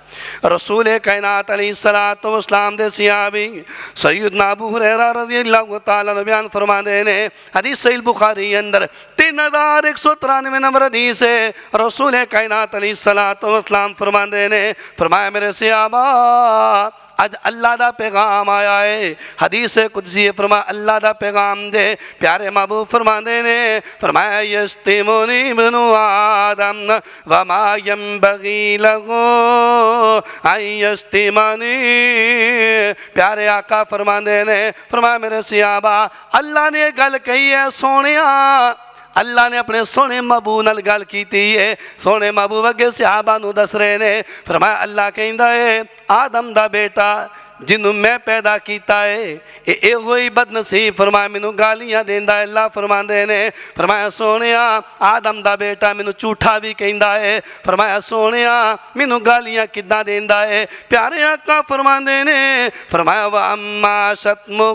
رسول کائنات علیہ السلام دے صحابی سیدنا ابو ہریرہ رضی اللہ تعالیٰ نے بیان فرما دینے حدیث صحیح بخاری اندر 3193 نمبر حدیث ہے رسول کائنات علیہ السلام فرما دینے فرمایا میرے صحابہ آج اللہ دا پیغام آیا ہے حدیث قدسی فرما اللہ دا پیغام دے پیارے محبوب فرما دینے فرمایا یشتمونی ابن آدم وما ینبغی لہو ان یشتمنی پیارے آقا فرما دینے فرمایا میرے صحابہ اللہ نے گل کہی ہے سونیاں اللہ نے اپنے سونے محبوب نال گل کیتی ہے سونے محبوب اگے صحابہ نو دس رہے نے فرمایا اللہ کہندا ہے آدم دا بیٹا جنہوں میں پیدا کیتا ہے اے ہوئی بدنصیب فرمایا مینوں گالیاں دیندا ہے اللہ فرما دینے فرمایا سونیا آدم دا بیٹا مینوں جھوٹا بھی کہندا ہے فرمایا سونیا مینوں گالیاں کداں دیندا ہے پیارے آقا فرما دینے فرمایا واما شتمہ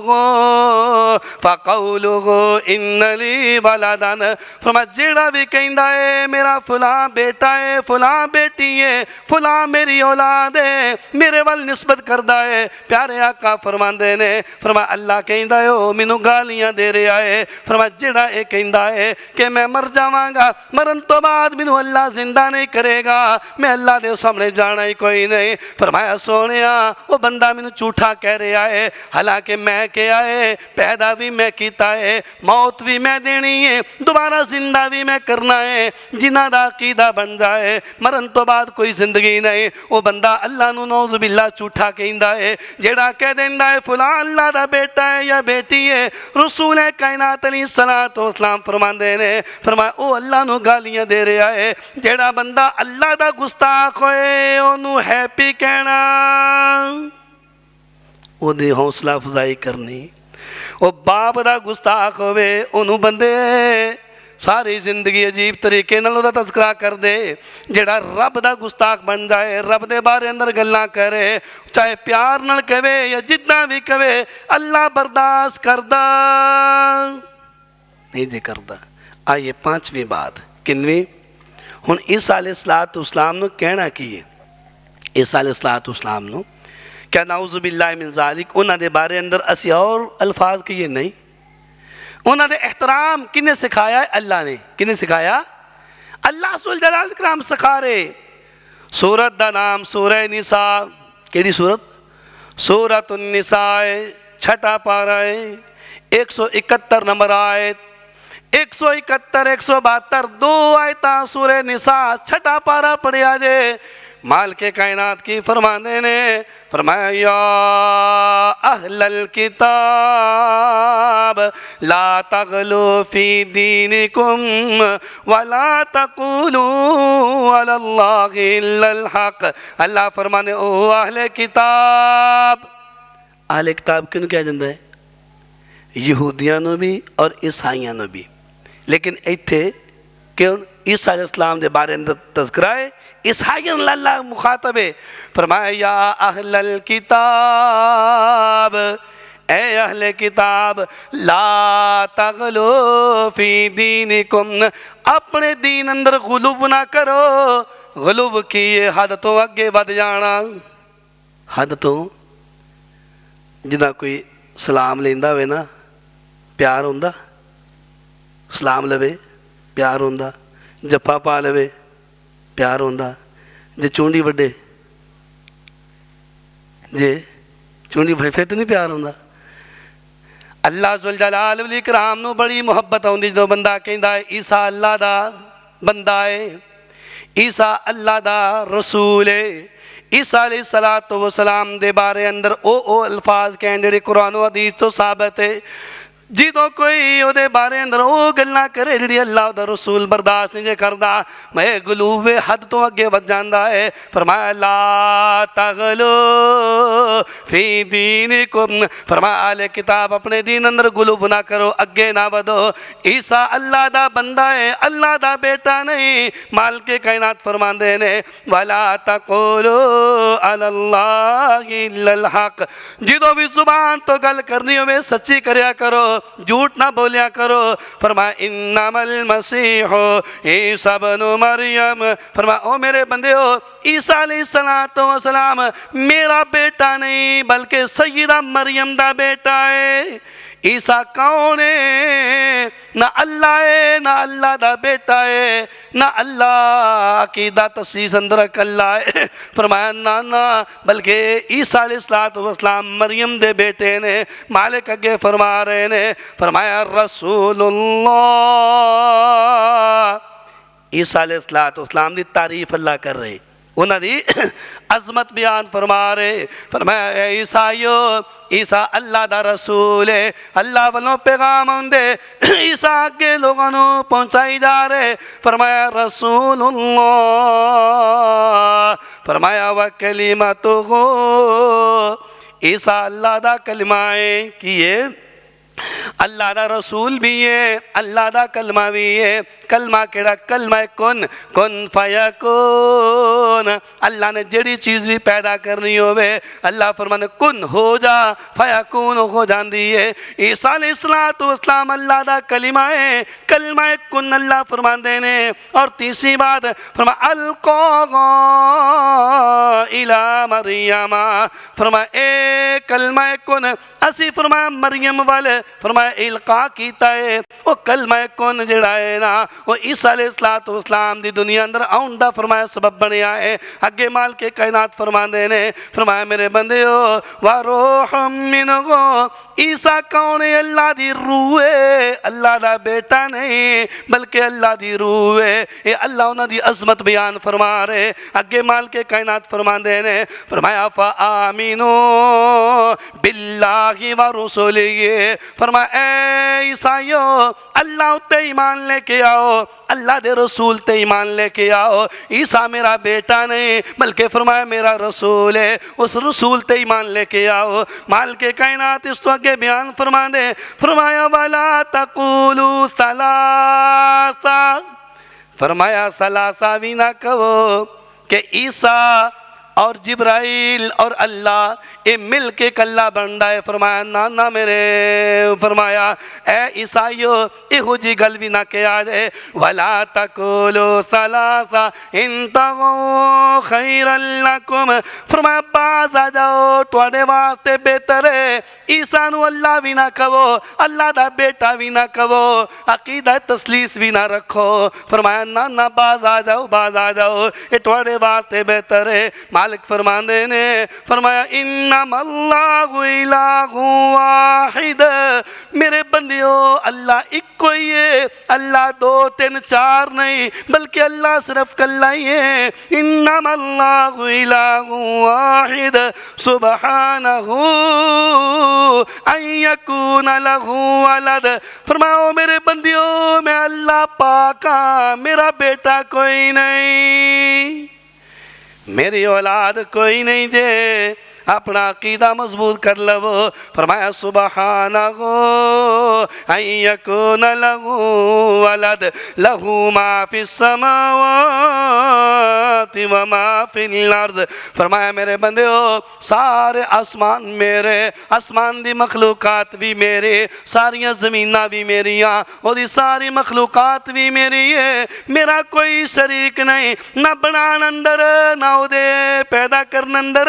فقولہ ان لی ولدن فرمایا جیڑا بھی کہندا ہے میرا فلاں بیٹا ہے فلاں بیٹی ہے فلاں میری اولاد ہے میرے وال نسبت کردہ ہے پیارے آقا فرماندے نے فرمایا اللہ کہندا ہے او مینوں گالیاں دے رہا ہے فرمایا جڑا اے کہندا ہے کہ میں مر جاواں گا مرن تو بعد مینوں اللہ زندہ نہیں کرے گا میں اللہ دے سامنے جانا ہی کوئی نہیں فرمایا سونیا وہ بندہ مینوں جھوٹا کہہ رہا ہے حالانکہ میں کیا ہے پیدا بھی میں کیتا ہے موت بھی میں دینی ہے دوبارہ زندہ بھی میں کرنا ہے جنہ دا عقیدہ بن جائے مرن تو بعد کوئی زندگی نہیں وہ بندہ اللہ نو نعوذ باللہ جھوٹا کہندا ہے جیڑا کہہ دیندہ ہے فلاں اللہ دا بیٹا ہے یا بیٹی ہے رسول کائنات علیہ السلام فرماندے نے فرمایا او اللہ نو گالیاں دے رہا ہے جیڑا بندہ اللہ دا گستاخ ہوئے انہوں ہیپی کہنا او دی حوصلہ افزائی کرنی او باپ دا گستاخ ہوئے انہوں بندے ساری زندگی عجیب طریقے نال دا تذکرہ کر دے جیڑا رب دا گستاخ بن جائے رب دے بارے اندر گلاں کرے چاہے پیار نال کہے یا جتنا بھی کہے اللہ برداشت کردہ نہیں جے کردہ آئیے پانچویں بات کنویں ہن عیسیٰ علیہ السلام نو کہنا کی ہے عیسیٰ علیہ السلام نو کیا نعوذ باللہ من ذالک انہاں دے بارے اندر اسی اور الفاظ کیے نہیں انہوں نے احترام کنے سکھایا ہے اللہ نے کنے سکھایا اللہ سول جلال کرام سکھا رہے سورت دا نام سورہ نساء کیڑی سورت سورت النساء چھٹا پارہ 171 نمبر آیت 171 172 دو آیتاں سورہ نساء چھٹا پارہ پڑھے آجے مالک کائنات کی فرمانے نے فرمایا یا اہل الکتاب لا تغلو فی دینکم ولا تقولوا علی اللہ الا الحق اللہ فرمانے او اہل کتاب اہل کتاب کیوں کہا جاندہ ہے یہودیاں نو بھی اور عیسائیاں نو بھی لیکن ایتھے کیوں عیسیٰ علیہ السلام دے بارے اندر تذکرہ ہے عیسائیاں اللہ مخاطب ہے فرمایا یا اہل الکتاب اے اہل کتاب لا تغلو فی دینکم اپنے دین اندر غلو نہ کرو غلوب کیے حد تو اگے ود جانا حد تو جدہ کوئی سلام لیندا ہوئے نا پیار ہوندا سلام لوے پیار ہوندا جپا پا لوے پیار ہوندا جے چونڈی وڈے جے چونڈی وڈے پھر تو نہیں پیار ہوندا اللہ ذوالجلال والاکرام نو بڑی محبت ہوندی جو بندہ کہندا ہے عیسیٰ اللہ دا بندہ ہے عیسیٰ اللہ دا رسول ہے عیسیٰ علیہ السلام دے بارے اندر او الفاظ کہیں جڑے قرآن و حدیث تو ثابت ہے جدوں کوئی او دے بارے اندر او گلاں کرے جڑی اللہ دا رسول برداشت نہیں کردا میں غلوب حد تو اگے ود جاندا ہے فرمایا لا تغلو فی دینکم فرمایا اہل کتاب اپنے دین اندر غلوب نہ کرو اگے نہ ودو عیسیٰ اللہ دا بندہ ہے اللہ دا بیٹا نہیں مالک کائنات فرماندے نے ولا تقولوا علی اللہ الا الحق جدوں بھی زبان تو گل کرنی ہوے سچی کریا کرو جھوٹ نہ بولیا کرو فرمایا انما المسیح عیسیٰ بن مریم فرمایا او میرے بندے ہو عیسیٰ علیہ السلام میرا بیٹا نہیں بلکہ سیدہ مریم دا بیٹا ہے عیسیٰ کون ہے نہ اللہ ہے نہ اللہ دا بیٹا ہے نہ اللہ عقیدہ تسلیس اندرک اللہ ہے فرمایا نانا بلکہ عیسیٰ علیہ السلام مریم دے بیٹے نے مالک اگے فرما رہے نے فرمایا رسول اللہ عیسیٰ علیہ السلام دی تعریف اللہ کر رہے انہاں دی عظمت بیان فرما رہے فرمایا اے عیسائیو عیسیٰ اللہ دا رسول ہے اللہ والوں پیغام ہوندے عیسیٰ آگے لوگوں پہنچائی جا رہے فرمایا رسول اللہ فرمایا وَكَلِمَتُهُ عیسیٰ اللہ دا کلمائیں کیے اللہ دا رسول بھی ہے اللہ دا کلمہ بھی ہے کلمہ کیڑا کلمہ کن فیکون اللہ نے جڑی چیز بھی پیدا کرنی ہوئے اللہ فرمانے کن ہو جا فیکون ہو جاندی ہے عیسیٰ علیہ السلام اللہ دا کلمہ ہے کلمہ کن اللہ فرمان دینے اور تیسری بات فرمایا القاغا الى مریم فرمایا اے کلمہ کن اسی فرمایا مریم والے فرمایا القا کیتا ہے وہ کلمہ کن جڑا ہے نا وہ عیسیٰ علیہ السلام دی دنیا اندر آن دا فرمایا سبب بنیا ہے اگے مال کے کائنات فرمان دینے فرمایا میرے بندے ہو وَرُوحٌ مِّنْهُ عیسیٰ کون ہے اللہ دی روح ہے اللہ دا بیٹا نہیں بلکہ اللہ دی روح ہے اے اللہ انہاں دی عظمت بیان فرما رہے اگے مال کے کائنات فرمان دینے فرمایا فَآمِنُوا بِاللَّهِ وَرُسُلِهِ فرمایا اے عیسائیو اللہ تے ایمان لے کے آؤ اللہ دے رسول تے ایمان لے کے آؤ عیسیٰ میرا بیٹا نہیں بلکہ فرمایا میرا رسول ہے اس رسول تے ایمان لے کے آؤ مال کے کائنات اس تو آگے بیان فرما دے فرمایا وَلَا تَقُولُوا ثَلَاثَ فرمایا ثلاثہ بھی نہ کہو کہ عیسیٰ اور جبرائیل اور اللہ یہ مل کے کلہ بنڈا ہے فرمایا نانا میرے فرمایا اے عیسائیو ایہو جی گل بھی نہ کیا جائے وَلَا تَقُولُوا ثَلَاثَ انتَغُوا خَيْرًا لَكُمْ فرمایا باز آ جاؤ توڑے واسطے بہتر ہے عیسیٰ نو اللہ بھی نہ کہو اللہ دا بیٹا بھی نہ کہو عقیدہ تسلیس بھی نہ رکھو فرمایا نانا باز آ جاؤ یہ توڑے واسطے بہتر ہے مالک فرمان دینے فرمایا انما اللہ الہ واحد میرے بندیو اللہ ایک کوئی ہے اللہ دو تین چار نہیں بلکہ اللہ صرف کلہ ہی ہے انما اللہ الہ واحد سبحانہ ان یکون لہ ولد فرمایا میرے بندیو میں اللہ پاکاں میرا بیٹا کوئی نہیں میری اولاد کوئی نہیں جے اپنا عقیدہ مضبوط کر لو. فرمایا سبحانہ ان یکون لہ ولد لہ ما فی السماوات وما فی الارض. فرمایا میرے بندیو سارے آسمان میرے، آسمان دی مخلوقات بھی میرے، ساریاں زمیناں بھی میریاں، اور دی ساری مخلوقات بھی میری ہے. میرا کوئی شریک نہیں، نہ بنان اندر، نہ او دے پیدا کرن اندر،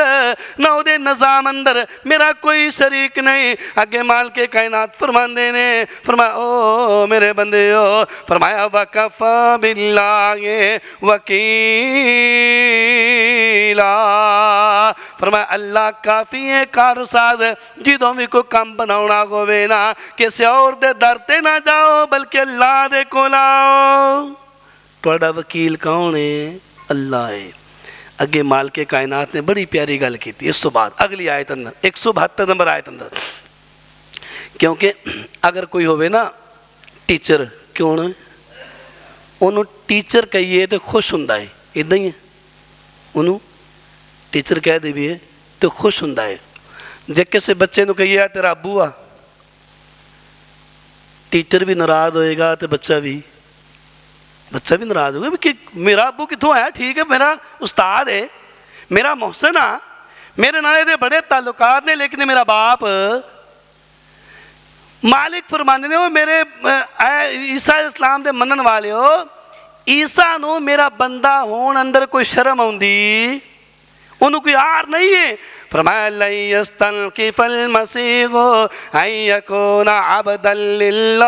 نہ او دے نظام اندر، میرا کوئی شریک نہیں. اگے مال کے کائنات فرماندے نے، فرمایا او میرے بندیو، فرمایا وَكَفَى بِاللَّهِ وَكِيلًا. فرمایا اللہ کافی ہے کارساز، جدوں بھی کوئی کام بناونا ہوئے نا کسی اور دے درتے نہ جاؤ بلکہ اللہ دے کول آؤ. توڑا وکیل کون ہے؟ اللہ ہے. اگے مال کے کائنات نے بڑی پیاری گل کی تھی. اس تو بعد اگلی آیت اندر 172 نمبر آیت اندر، کیونکہ اگر کوئی ہوئے نا ٹیچر، کیوں نا انہوں ٹیچر کہیے تو خوش ہوندا ہے، ادھا ہی ہے انہوں ٹیچر کہہ دے بھی ہے تو خوش ہوندا ہے. جے کسے بچے نو کہیے تیرا ابو آ، ٹیچر بھی ناراض ہوئے گا تو بچہ بھی ناراض ہوگا کہ میرا ابو کتوں آیا؟ ٹھیک ہے میرا استاد ہے، میرا محسن آ، میرے نالے دے بڑے تعلقات نے، لیکن میرا باپ. مالک فرمانے نے میرے عیسیٰ اسلام دے منن والے ہو، عیسیٰ نو میرا بندہ ہون اندر کوئی شرم ہوندی، انہوں کوئی آر نہیں ہے. فرمایا لن یستنکف المسیح ان یکون عبدا للہ.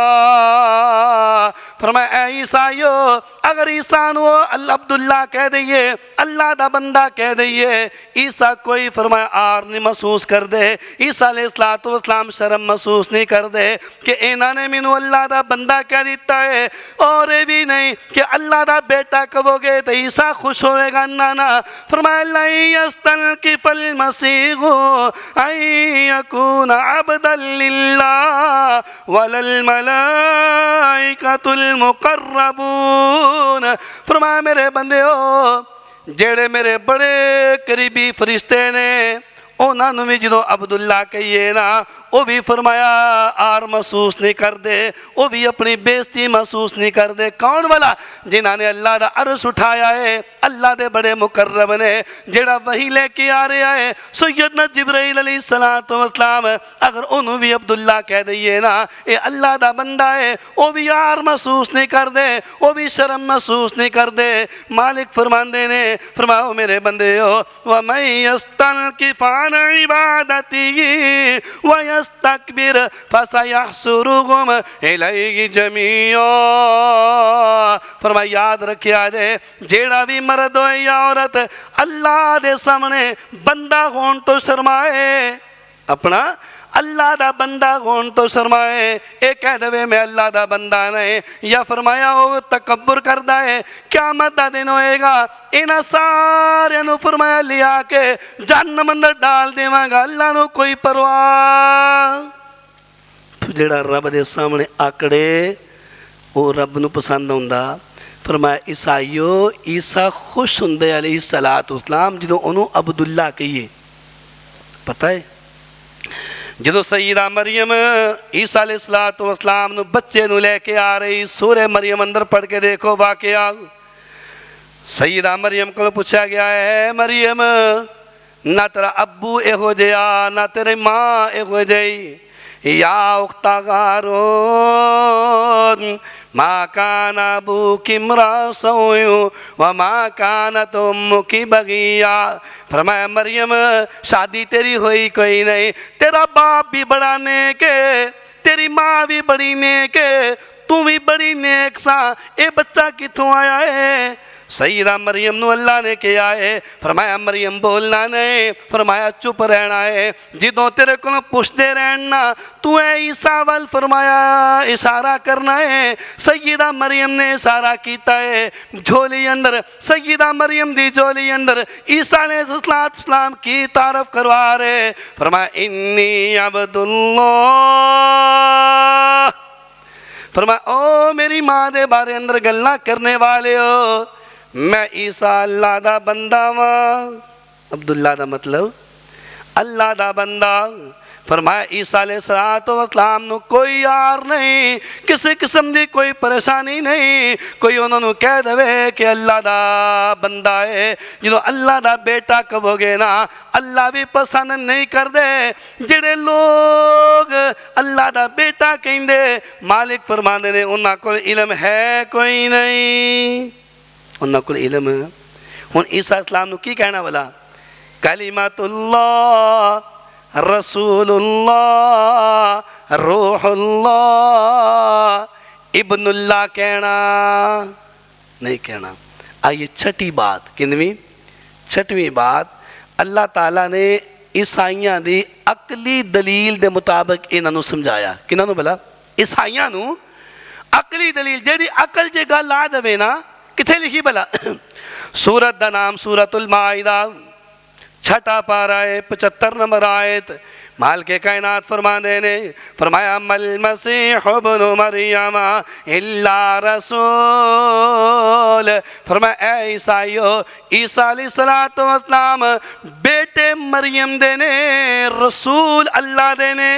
فرمایا اے عیسائیو اگر عیسیٰ نو عبداللہ کہہ دئیے، اللہ دا بندہ کہہ دئیے، عیسیٰ کوئی فرمایا آر نہیں محسوس کر دے، عیسیٰ علیہ السلام شرم محسوس نہیں کر دے کہ انہوں نے مینو اللہ دا بندہ کہہ دیتا ہے، اور بھی نہیں کہ اللہ دا بیٹا کہو گے تو عیسیٰ خوش ہوئے گا. نانا فرمایا لن یستنکف المسیح ان یکون عبدا للہ ولا الملائکۃ المقربون. فرمایا میرے بندے ہو جیڑے میرے بڑے قریبی فرشتے نے انہوں نے بھی جدوں عبداللہ کہیے نا وہ بھی فرمایا آر محسوس نہیں کر دے، وہ بھی اپنی بےزتی محسوس نہیں کر دے. کون والا؟ جنہاں نے اللہ دا عرش اٹھایا ہے، اللہ دے بڑے مقرب نے، جیڑا وحی لے کے آ رہا ہے سیدنا جبرائیل علیہ السلام. اگر انہوں بھی عبداللہ کہہ دئیے نا اے اللہ دا بندہ ہے، وہ بھی آر محسوس نہیں کر دے، وہ بھی شرم محسوس نہیں کر دے. مالک فرماندے نے، فرماؤ میرے بندے ہو وَمَن يَسْتَنْكِفْ عَنْ عِبَادَتِهِ وَيَسْتَكْبِرْ فَسَيَحْشُرُهُمْ إِلَيْهِ جَمِيعًا. فرمایا یاد رکھیا جے جیڑا بھی مرد ہو یا عورت اللہ دے سامنے بندہ ہون تو شرمائے، اپنا اللہ دا بندہ ہون تو شرمائے، اے کہہ دے میں اللہ دا بندہ نہیں، یا فرمایا وہ تکبر کردہ ہے، قیامت دا دن ہوئے گا انہاں سارے نو فرمایا لیا کے جہنم اندر ڈال دیواں گا، اللہ نو کوئی پرواہ. جیڑا رب دے سامنے آکڑے وہ رب نو پسند ہوندا. فرمایا عیسائیو عیسیٰ خوش ہوندے علیہ السلام جدوں انہوں عبداللہ کہیے. پتہ ہے جدو سیدہ مریم عیسیٰ علیہ السلام نو بچے نو لے کے آ رہی، سورہ مریم اندر پڑھ کے دیکھو واقعہ. سیدہ مریم کو پوچھا گیا ہے مریم نہ تیرا ابو اے ہو جیا نہ تیرے ماں اے ہو جائی، یا اختہ غارون ما کان ابوک امرأ سوء وما کانت امک بغیا. فرمایا مریم شادی تیری ہوئی کوئی نہیں، تیرا باپ بھی بڑا نیک ہے، تیری ماں بھی بڑی نیک ہے، تو بھی بڑی نیک سا، اے بچہ کتوں آیا ہے؟ سیدہ مریم نو اللہ نے کیا ہے، فرمایا مریم بولنا نہیں، فرمایا چپ رہنا ہے، جدوں تیرے کو پوچھتے رہنا تو اے عیسیٰ وال فرمایا اشارہ کرنا ہے. سیدہ مریم نے اشارہ کیتا ہے جھولی اندر، سیدہ مریم دی جھولی اندر عیسیٰ علیہ السلام کی تعارف کروا رہے. فرمایا انی عبداللہ. فرمایا او میری ماں دے بارے اندر گلنا کرنے والے ہو، میں عیسیٰ اللہ دا بندہ ہاں. عبداللہ دا مطلب اللہ دا بندہ فرمایا عیسیٰ علیہ السلام نو کوئی یار نہیں, کسی قسم دی کوئی پریشانی نہیں, کوئی انہوں نے کہہ دے کہ اللہ دا بندہ ہے, جنہوں اللہ دا بیٹا کہو گے نا اللہ بھی پسند نہیں کر دے. جڑے لوگ اللہ دا بیٹا کہیں دے مالک فرمانے نے انہاں کو علم ہے کوئی نہیں, انہاں کو علم. ہن عیسیٰ علیہ السلام نو کی کہنا والا کلمۃ اللہ رسول اللہ روح اللہ ابن اللہ کہنا نہیں کہنا. آئیے چھٹی بات کنویں چھٹویں بات, اللہ تعالیٰ نے عیسائیاں دی عقلی دلیل دے مطابق انہاں نو سمجھایا. کنہاں نو بلا عیسائیاں نو عقلی دلیل جیڑی عقل جے گل آ جاوے نا کتھے لکھی بلا سورت دا نام سورت المائدہ چھٹا پارہ 75 نمبر آیت. مالک کائنات فرمانے نے فرمایا مل مسیح ابن مریم الا رسول, فرمایا اے عیسائیو عیسیٰ علیہ السلام بیٹے مریم دینے رسول اللہ دینے.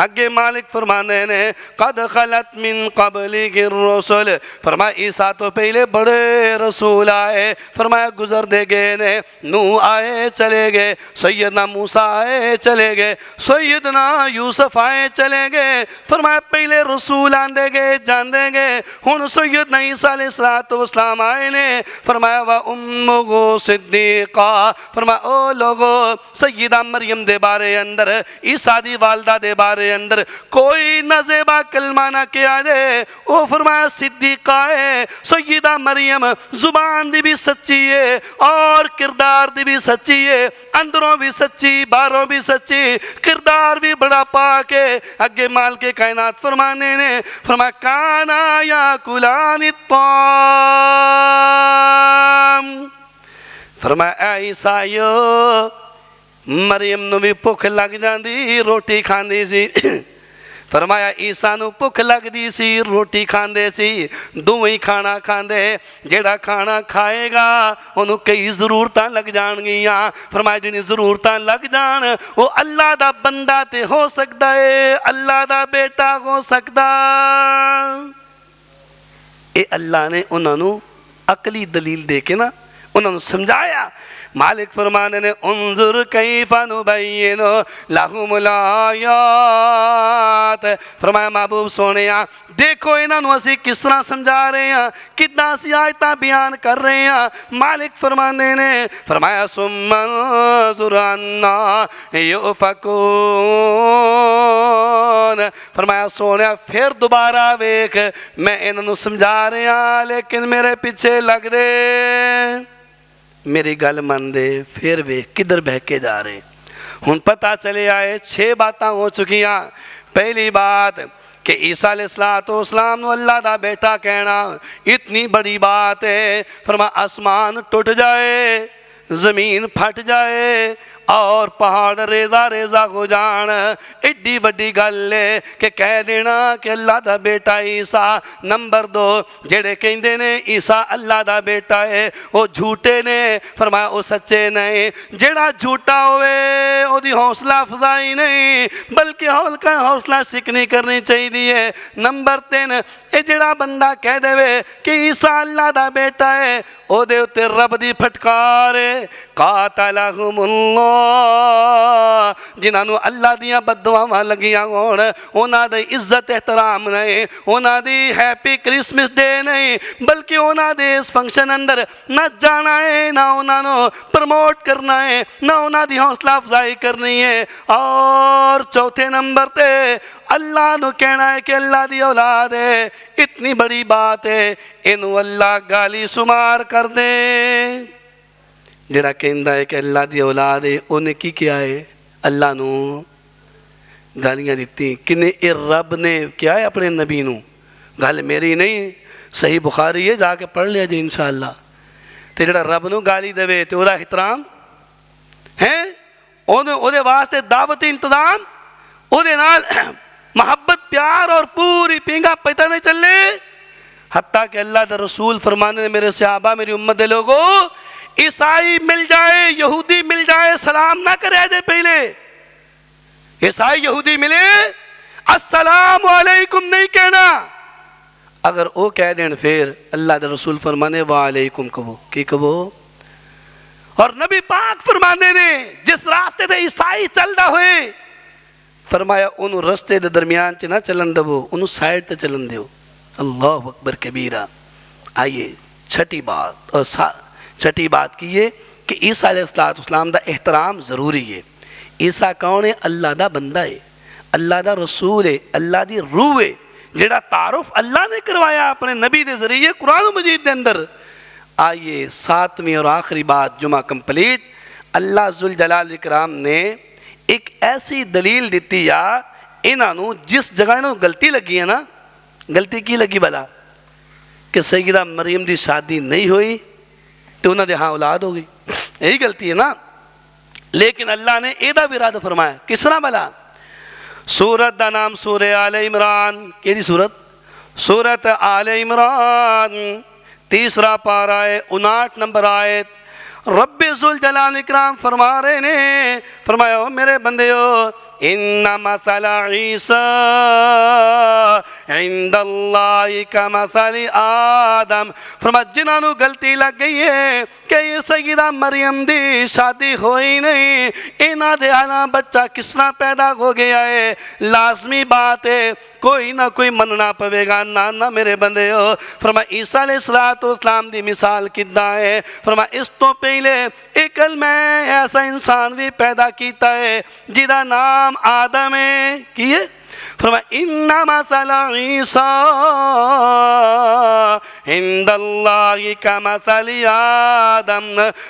اگے مالک فرمانے نے قد خلت من قبلی کی الرسل, فرمایا عیسیٰ تو پہلے بڑے رسول آئے, فرمایا گزر دے گئے نے, نوح آئے چلے گئے, سیدنا موسیٰ آئے چلے گئے, سیدنا یوسف آئے چلے گئے, فرمایا پہلے رسول آندے گئے جاندے گئے. ہن سیدنا عیسیٰ علیہ السلام آئے نے, فرمایا وَأُمُّهُ صِدِّيقَةٌ, فرمایا او لوگو سیدہ مریم دے بارے اندر عیسیٰ دی والدہ دے بارے اندر کوئی نزیبہ کلمہ نہ کیا دے, وہ فرمایا صدیقہ ہے. سیدہ مریم زبان دی بھی سچی ہے اور کردار دی بھی سچی ہے, اندروں بھی سچی باہروں بھی سچی, کردار بھی بڑا پاک ہے. اگے مال کے کائنات فرمانے نے فرمایا کانا یا کلان الطعام, فرمایا اے عیسائیو مریم نو بھی بھوک لگ جاندی روٹی کھاندی سی, فرمایا عیسیٰ نو بھوک لگ دی سی روٹی کھاندے سی, دوویں کھانا کھاندے. جیڑا کھانا کھائے گا انہوں کئی ضرورتاں لگ جان گیاں, فرمایا جنہیں ضرورتاں لگ جان وہ اللہ دا بندہ تے ہو سکتا ہے, اللہ دا بیٹا ہو سکتا. اے اللہ نے انہوں نے عقلی دلیل دے کے نا انہوں نے سمجھایا. مالک فرمانے نے انظر کیف نبین لہم الآیات, فرمایا محبوب سونیا دیکھو انہوں نے اسی کس طرح سمجھا رہے ہیں, کتنا سی آیتاں بیان کر رہے ہیں. مالک فرمانے نے فرمایا ثم انظر انا یؤفکون, فرمایا سونیا پھر دوبارہ ویکھ میں انہوں نے سمجھا رہے ہیں لیکن میرے پیچھے لگ دے, میری گل من دے, پھر وہ کدھر بہکے جا رہے. ہن پتہ چلے آئے 6 باتاں ہو چکیاں. پہلی بات کہ عیسیٰ علیہ السلام نو اللہ دا بیٹا کہنا اتنی بڑی بات ہے, فرما آسمان ٹوٹ جائے زمین پھٹ جائے اور پہاڑ ریزہ ریزہ ہو جان, ایڈی بڑی گل ہے کہ کہہ دینا کہ اللہ دا بیٹا عیسیٰ. نمبر 2 جڑے کہندے نے عیسیٰ اللہ دا بیٹا ہے وہ جھوٹے نے, فرمایا وہ سچے نہیں. جڑا جھوٹا ہوئے وہ دی حوصلہ افزائی نہیں بلکہ حوصلہ سکنی کرنی چاہیے. نمبر 3 اے جڑا بندہ کہہ دے کہ عیسیٰ اللہ دا بیٹا ہے او دے اتے رب دی پھٹکار ہے. قاتلہم اللہ, جنہاں نو اللہ دیاں بددعاواں لگیاں ہون انہاں دی عزت احترام نہیں, انہاں دی ہیپی کرسمس ڈے نہیں بلکہ انہاں دے اس فنکشن اندر نہ جانا ہے نہ انہاں نو پرموٹ کرنا ہے نہ انہاں دی حوصلہ افزائی کرنی ہے. اور چوتھے نمبر تے اللہ نو کہنا ہے کہ اللہ دی اولاد ہے, اتنی بڑی بات ہے انہوں اللہ گالی شمار کر دے. جڑا کہندا ہے کہ اللہ دی اولاد ہے انہیں کی کیا ہے, اللہ نو گالیاں دیتی. کنے اے رب نے کیا ہے اپنے نبی نو, گل میری نہیں صحیح بخاری ہے جا کے پڑھ لیا جی انشاءاللہ. تے جڑا رب نو گالی دے تے وہ احترام ہے, او دے واسطے دعوتی انتظام, او دے نال محبت پیار اور پوری پینگا پتہ نہیں چلے. حتیٰ کہ اللہ دا رسول فرمانے نے میرے صحابہ میری امت دے لوگوں عیسائی مل جائے یہودی مل جائے سلام نہ کرے جے پہلے, عیسائی یہودی ملے السلام علیکم نہیں کہنا، اگر وہ کہہ دیں پھر اللہ دے رسول فرمانے وعلیکم کہو کی کہو۔ اور نبی پاک فرمانے نے جس راستے تے عیسائی چل دا ہوئے فرمایا انہوں رستے دے درمیان چ نہ چلن دو، انہوں سائڈ تے چلن دیو۔ اللہ اکبر کبیرہ۔ آئیے چھٹی بات کیے کہ عیسیٰ علیہ السلام دا احترام ضروری ہے۔ عیسیٰ کون ہے؟ اللہ دا بندہ ہے، اللہ دا رسول ہے، اللہ دی روح ہے، جڑا تعارف اللہ نے کروایا اپنے نبی دے ذریعے قرآن مجید دے اندر۔ آئیے ساتویں اور آخری بات جمعہ کمپلیٹ۔ اللہ ذوالجلال اکرام نے ایک ایسی دلیل دیتی یا انہوں جس جگہ انہوں غلطی لگی ہے نا، غلطی کی لگی بلا کہ سیدہ مریم دی شادی نہیں ہوئی تو انہوں نے ہاں اولاد ہو گئی، یہی غلطی ہے نا۔ لیکن اللہ نے ایدہ بھی ارادہ فرمایا کس طرح بلا؟ سورت دا نام سورہ آل عمران، کیڑی سورت؟ سورت آل عمران، تیسرا پارہ ہے، 59 نمبر آیت۔ رب ذوالجلال اکرام فرما رہے نے، فرمایا میرے بندیو ان مثل عیسیٰ عند اللہ کمثل آدم، فرمایا جنہاں نو غلطی لگ گئی ہے کہ یہ سیدہ مریم دی شادی ہوئی نہیں، انہاں دے حالاں بچہ کس طرح پیدا ہو گیا ہے، لازمی بات ہے کوئی نہ کوئی مننا پوے گا۔ نہ میرے بندے ہو، فرمایا عیسیٰ علیہ السلام دی مثال کدّا ہے؟ فرمایا اس تو پہلے ایک میں ایسا انسان بھی پیدا کیتا ہے جدا نام آدم ہے، کیے؟ فرمایا ان مثل عیسیٰ عند اللہ کمثل آدم،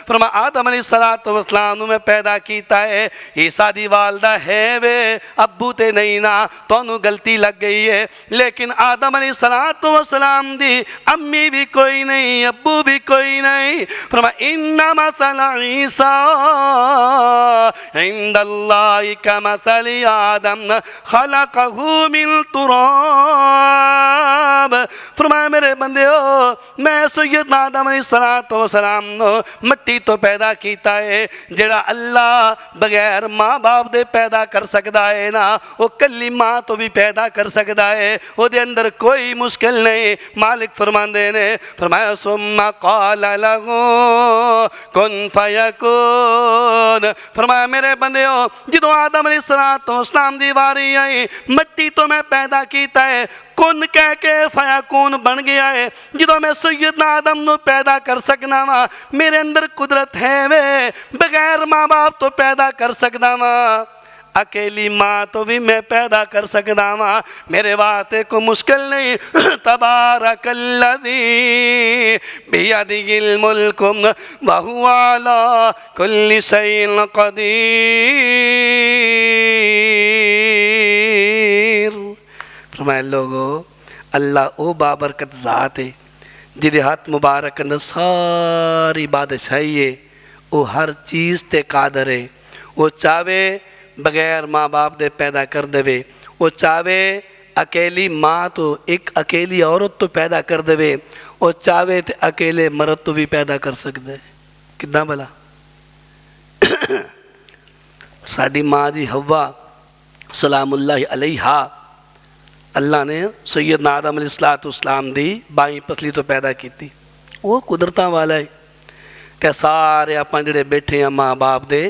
فرمایا آدم علیہ السلام میں پیدا کیتا ہے، عیسیٰ دی والدہ ہے وے ابو تے نہیں نا، تو انہوں غلطی لگ گئی ہے، لیکن آدم علیہ السلام دی امی بھی کوئی نہیں، ابو بھی کوئی نہیں۔ فرمایا ان مثل عیسیٰ عند اللہ کمثل آدم خلقہ من تراب، فرمایا میرے بندے ہو میں سیدنا آدم علیہ السلام نو مٹی تو پیدا کیتا ہے، جڑا اللہ بغیر ماں باپ دے پیدا کر سکتا ہے نا، وہ کلی ماں تو بھی پیدا کر سکتا ہے، وہ دے اندر کوئی مشکل نہیں۔ مالک فرماندے نے فرمایا ثم قال له کن فیکون، فرمایا میرے بندے ہو جدو آدم علیہ السلام دی واری آئی مٹی تو میں پیدا کیتا ہے، کن کہہ کے فیکون بن گیا ہے، جدو میں سیدنا آدم نو پیدا کر سکنا وا، میرے اندر قدرت ہے وے بغیر ماں باپ تو پیدا کر سکنا وا، اکیلی ماں تو بھی میں پیدا کر سکنا وا، میرے واتے کو مشکل نہیں۔ تبارک الذی بیدہ الملک وہو علی کل شیء قدیر۔ فرمائے لوگو اللہ او بابرکت ذات ہے جدے ہاتھ مبارک اندر ساری بادشاہی ہے، وہ ہر چیز تے قادر ہے، وہ چاہے بغیر ماں باپ دے پیدا کر دے، وہ چاہے اکیلی ماں تو ایک اکیلی عورت تو پیدا کر دے، وہ چاہے تے اکیلے مرد تو بھی پیدا کر سکتے، کدنا بلا؟ ساڈی ماں دی حوا سلام اللہ علیہا، اللہ نے سیدنا آدم علیہ السلام دی بائیں پسلی تو پیدا کی تھی، وہ قدرتاں والا ہے کہ سارے اپنے جڑے بیٹھے ہیں ماں باپ دے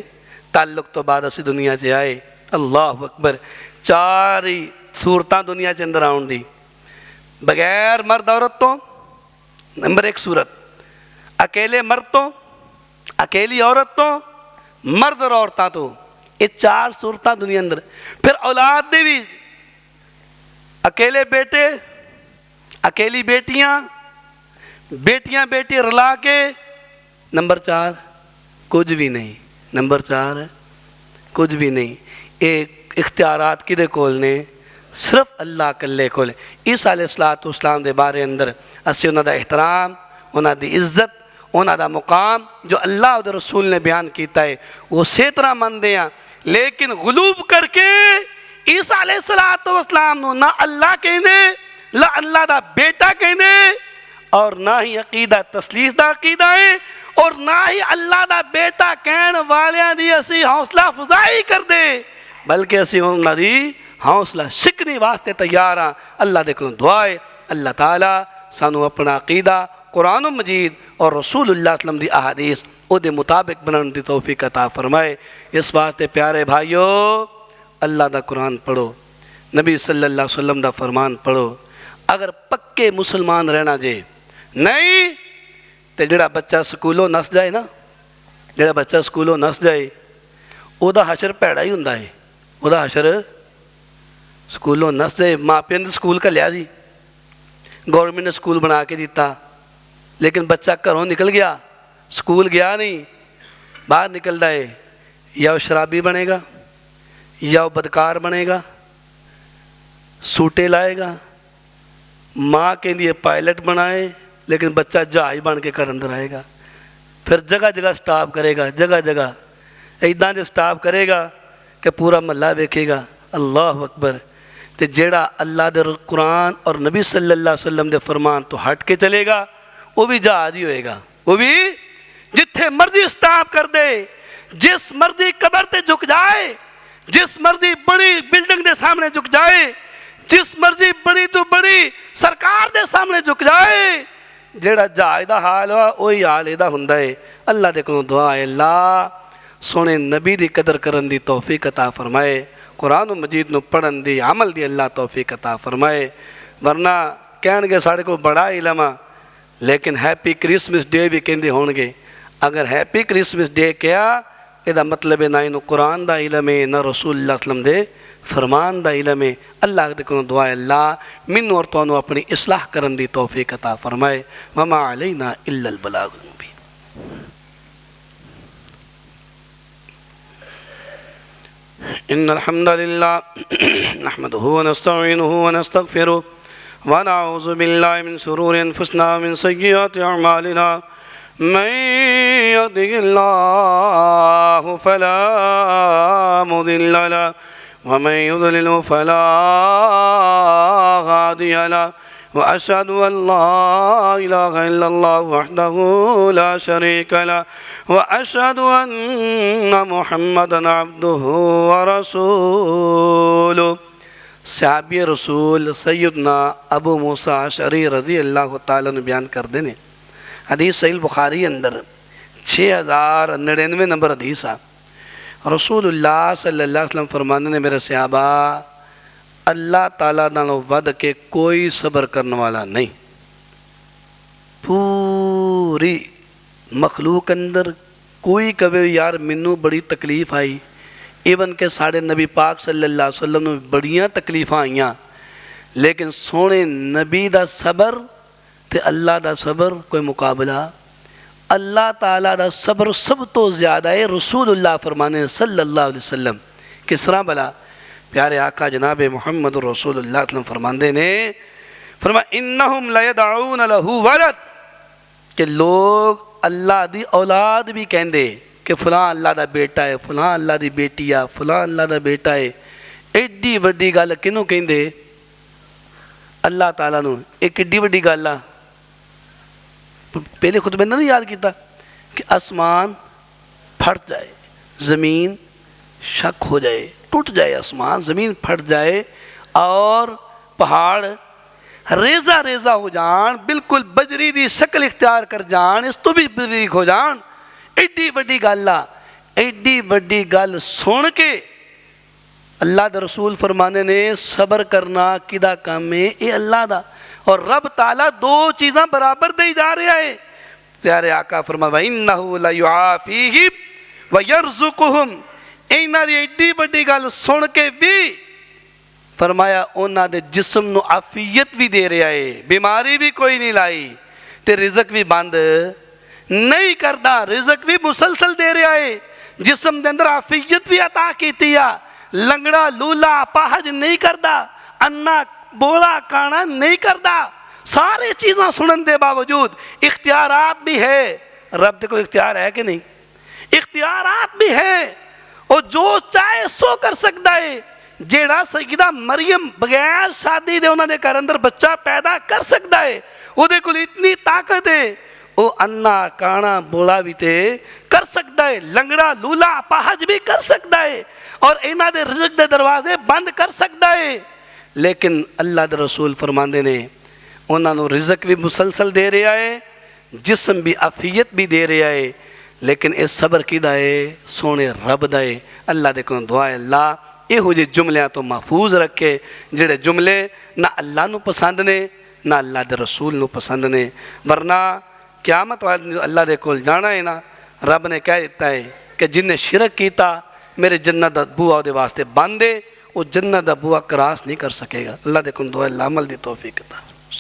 تعلق تو بعد اسی دنیا سے آئے۔ اللہ اکبر، چاری صورتاں دنیا کے اندر آن دی، بغیر مرد عورت تو نمبر 1 صورت، اکیلے مرد تو، اکیلی عورت تو، مرد اور عورتاں تو، یہ 4 صورتاں دنیا اندر۔ پھر اولاد دے بھی اکیلے بیٹے، اکیلی بیٹیاں، بیٹیاں بیٹی رلا کے، نمبر 4 کچھ بھی نہیں، نمبر 4 ہے کچھ بھی نہیں۔ ایک اختیارات کدے کول نے؟ صرف اللہ کلے کول۔ عیسیٰ علیہ السلام دے بارے اندر اسی انہاں دا احترام، انہاں دی عزت، انہاں دا مقام جو اللہ دے رسول نے بیان کیتا ہے وہ اسی طرح مندے ہیں، لیکن غلوب کر کے عیسیٰ علیہ السلام نو نہ اللہ کہنے، نہ اللہ دا بیٹا کہنے، اور نہ ہی عقیدہ تسلیث دا عقیدہ ہے، اور نہ ہی اللہ دا بیٹا کہن والیاں دی اسی حوصلہ افزائی کر دے بلکہ اسی انہاں دی حوصلہ شکنی واسطے تیار ہاں۔ اللہ دے کولوں دعا ہے اللہ تعالیٰ سانو اپنا عقیدہ قرآن مجید اور رسول اللہ صلی اللہ علیہ وسلم دی احادیث او دے مطابق بنان دی توفیق عطا فرمائے۔ اس واسطے پیارے بھائیو اللہ دا قرآن پڑھو، نبی صلی اللہ علیہ وسلم دا فرمان پڑھو۔ اگر پکے مسلمان رہنا جے نہیں تے جڑا بچہ سکولوں نس جائے نا، جڑا بچہ سکولوں نس جائے او دا حشر پیڑا ہی ہوندا ہے۔ او دا حشر سکولوں نس جائے، ماں پیو نے سکول کا لیا جی، گورنمنٹ نے سکول بنا کے دیتا، لیکن بچہ گھروں نکل گیا، سکول گیا نہیں، باہر نکل جائے، یا وہ شرابی بنے گا، یا وہ بدکار بنے گا، سوٹے لائے گا، ماں کے لیے پائلٹ بنائے لیکن بچہ جہاز بن کے گھر اندر آئے گا، پھر جگہ جگہ سٹاپ کرے گا، جگہ جگہ ایداں دے سٹاپ کرے گا کہ پورا محلہ دیکھے گا۔ اللہ اکبر۔ تے جیڑا اللہ دے قرآن اور نبی صلی اللہ علیہ وسلم دے فرمان تو ہٹ کے چلے گا وہ بھی جہاز ہی ہوئے گا، وہ بھی جتھے مرضی سٹاپ کر دے، جس مرضی قبر تے جھک جائے، جس مرضی بڑی بلڈنگ دے سامنے جھک جائے، جس مرضی بڑی تو بڑی سرکار دے سامنے جھک جائے، جیڑا جہاز دا حال ہوا وہی حال ایدہ ہوندا ہے۔ اللہ دے کولوں دعا ہے اللہ سونے نبی دی قدر کرن دی توفیق عطا فرمائے، قرآن و مجید نو پڑھن دی عمل دی اللہ توفیق عطا فرمائے۔ ورنہ کہن گے ساڑے کو بڑا علم ہے لیکن ہیپی کرسمس ڈے بھی کہندے ہون گے۔ اگر ہیپی کرسمس ڈے کیا یہ مطلب ہے نہ انہوں قرآن دا علم ہے نہ رسول اللہ صلی اللہ علیہ وسلم دے فرمان دا علم ہے۔ اللہ دے کولوں دعا ہے اللہ منو اور تانوں اپنی اصلاح کرن دی توفیق عطا فرمائے۔ وما علینا الا البلاغ المبین۔ ان الحمد للہ نحمده ونستعینه ونستغفره ونعوذ باللہ من شرور انفسنا ومن سیئات اعمالنا من يهده الله فلا مضل له ومن يضلل فلا هادي له وأشهد أن لا إله إلا الله وحده لا شريك له وأشهد أن محمدا عبده ورسوله۔ صحابی رسول سیدنا ابو موسیٰ اشعری رضی اللہ تعالیٰ نے بیان کر دینے حدیث صحیح بخاری اندر 6099 نمبر حدیث ہے۔ رسول اللہ صلی اللہ علیہ وسلم فرمانے نے میرے صحابہ اللہ تعالیٰ نالوں ود کے کوئی صبر کرنے والا نہیں، پوری مخلوق اندر کوئی کبھی یار منو بڑی تکلیف آئی، ایون کہ ساڑھے نبی پاک صلی اللہ علیہ وسلم نے بڑیاں تکلیفاں آئیاں، لیکن سونے نبی دا صبر تے اللہ دا صبر کوئی مقابلہ۔ اللہ تعالیٰ دا صبر سب تو زیادہ ہے، رسول اللہ فرمانے صلی اللہ علیہ وسلم کس طرح بلا پیارے آقا جناب محمد رسول اللہ صلی اللہ علیہ وسلم فرماندے نے فرمایا انہم لیدعون لہو ولد کہ لوگ اللہ دی اولاد بھی کہندے کہ فلاں اللہ دا بیٹا ہے، فلاں اللہ دی بیٹی ہے، فلاں اللہ دا بیٹا ہے۔ ایڈی وڈی گل کنوں کہندے اللہ تعالیٰ نو، ایک ایڈی وڈی گل ہے پہلے خطبے نے نہیں یاد کیتا کہ آسمان پھٹ جائے، زمین شک ہو جائے، ٹوٹ جائے، آسمان زمین پھٹ جائے اور پہاڑ ریزہ ریزہ ہو جان، بالکل بجری دی شکل اختیار کر جان، اس تو بھی بریک ہو جان۔ ایڈی وڈی گل آ، ایڈی وڈی گل سن کے اللہ دے رسول فرمانے نے صبر کرنا کدا کام ہے اے اللہ دا، اور رب تعالیٰ دو چیزاں برابر دے جا رہا ہے۔ پیارے آقا فرمایا وَإِنَّهُ لَيُعَافِيهِمْ وَيَرْزُقُهُمْ، اینا دی ایڈی بڑی گل سن کے بھی فرمایا اونا دے جسم نو عافیت بھی دے رہا ہے، بیماری بھی کوئی نہیں لائی تے رزق بھی بند نہیں کردا، رزق بھی مسلسل دے رہا ہے، جسم دے اندر عافیت بھی عطا کیتی ہے، لنگڑا لولا پاہج نہیں کردا، انا بولا کانا نہیں کردا، سارے چیزاں سنن دے باوجود اختیارات بھی ہے۔ رب دے کو اختیار ہے کہ نہیں؟ اختیارات بھی ہے، اور جو چاہے سو کر سکتا ہے۔ جیڑا سیدہ مریم بغیر شادی دے انہوں نے گھر اندر بچہ پیدا کر سکتا ہے، وہ دے کو اتنی طاقت ہے، وہ انا کانا بولا بھی تے کر سکتا ہے، لنگڑا لولا پاہج بھی کر سکتا ہے، اور اینا دے رزق دے دروازے بند کر سکتا ہے، لیکن اللہ دے رسول فرماندے نے انہاں نو رزق بھی مسلسل دے رہا ہے، جسم بھی عافیت بھی دے رہا ہے، لیکن اے صبر کی دا ہے سونے رب دا ہے۔ اللہ دے کو دعا ہے اللہ اے ہو جے جملیاں تو محفوظ رکھے جڑے جملے نہ اللہ نو پسند نے نہ اللہ دے رسول نو پسند نے، ورنہ قیامت والے اللہ دے کول جانا ہے نا، رب نے کہہ دیتا ہے کہ جن نے شرک کیتا میرے جنت دا بوا دے واسطے بند ہے، وہ جنت دا بوا کراس نہیں کر سکے گا۔ اللہ دے کو دعا ہے اللہ عمل دی توفیق عطا۔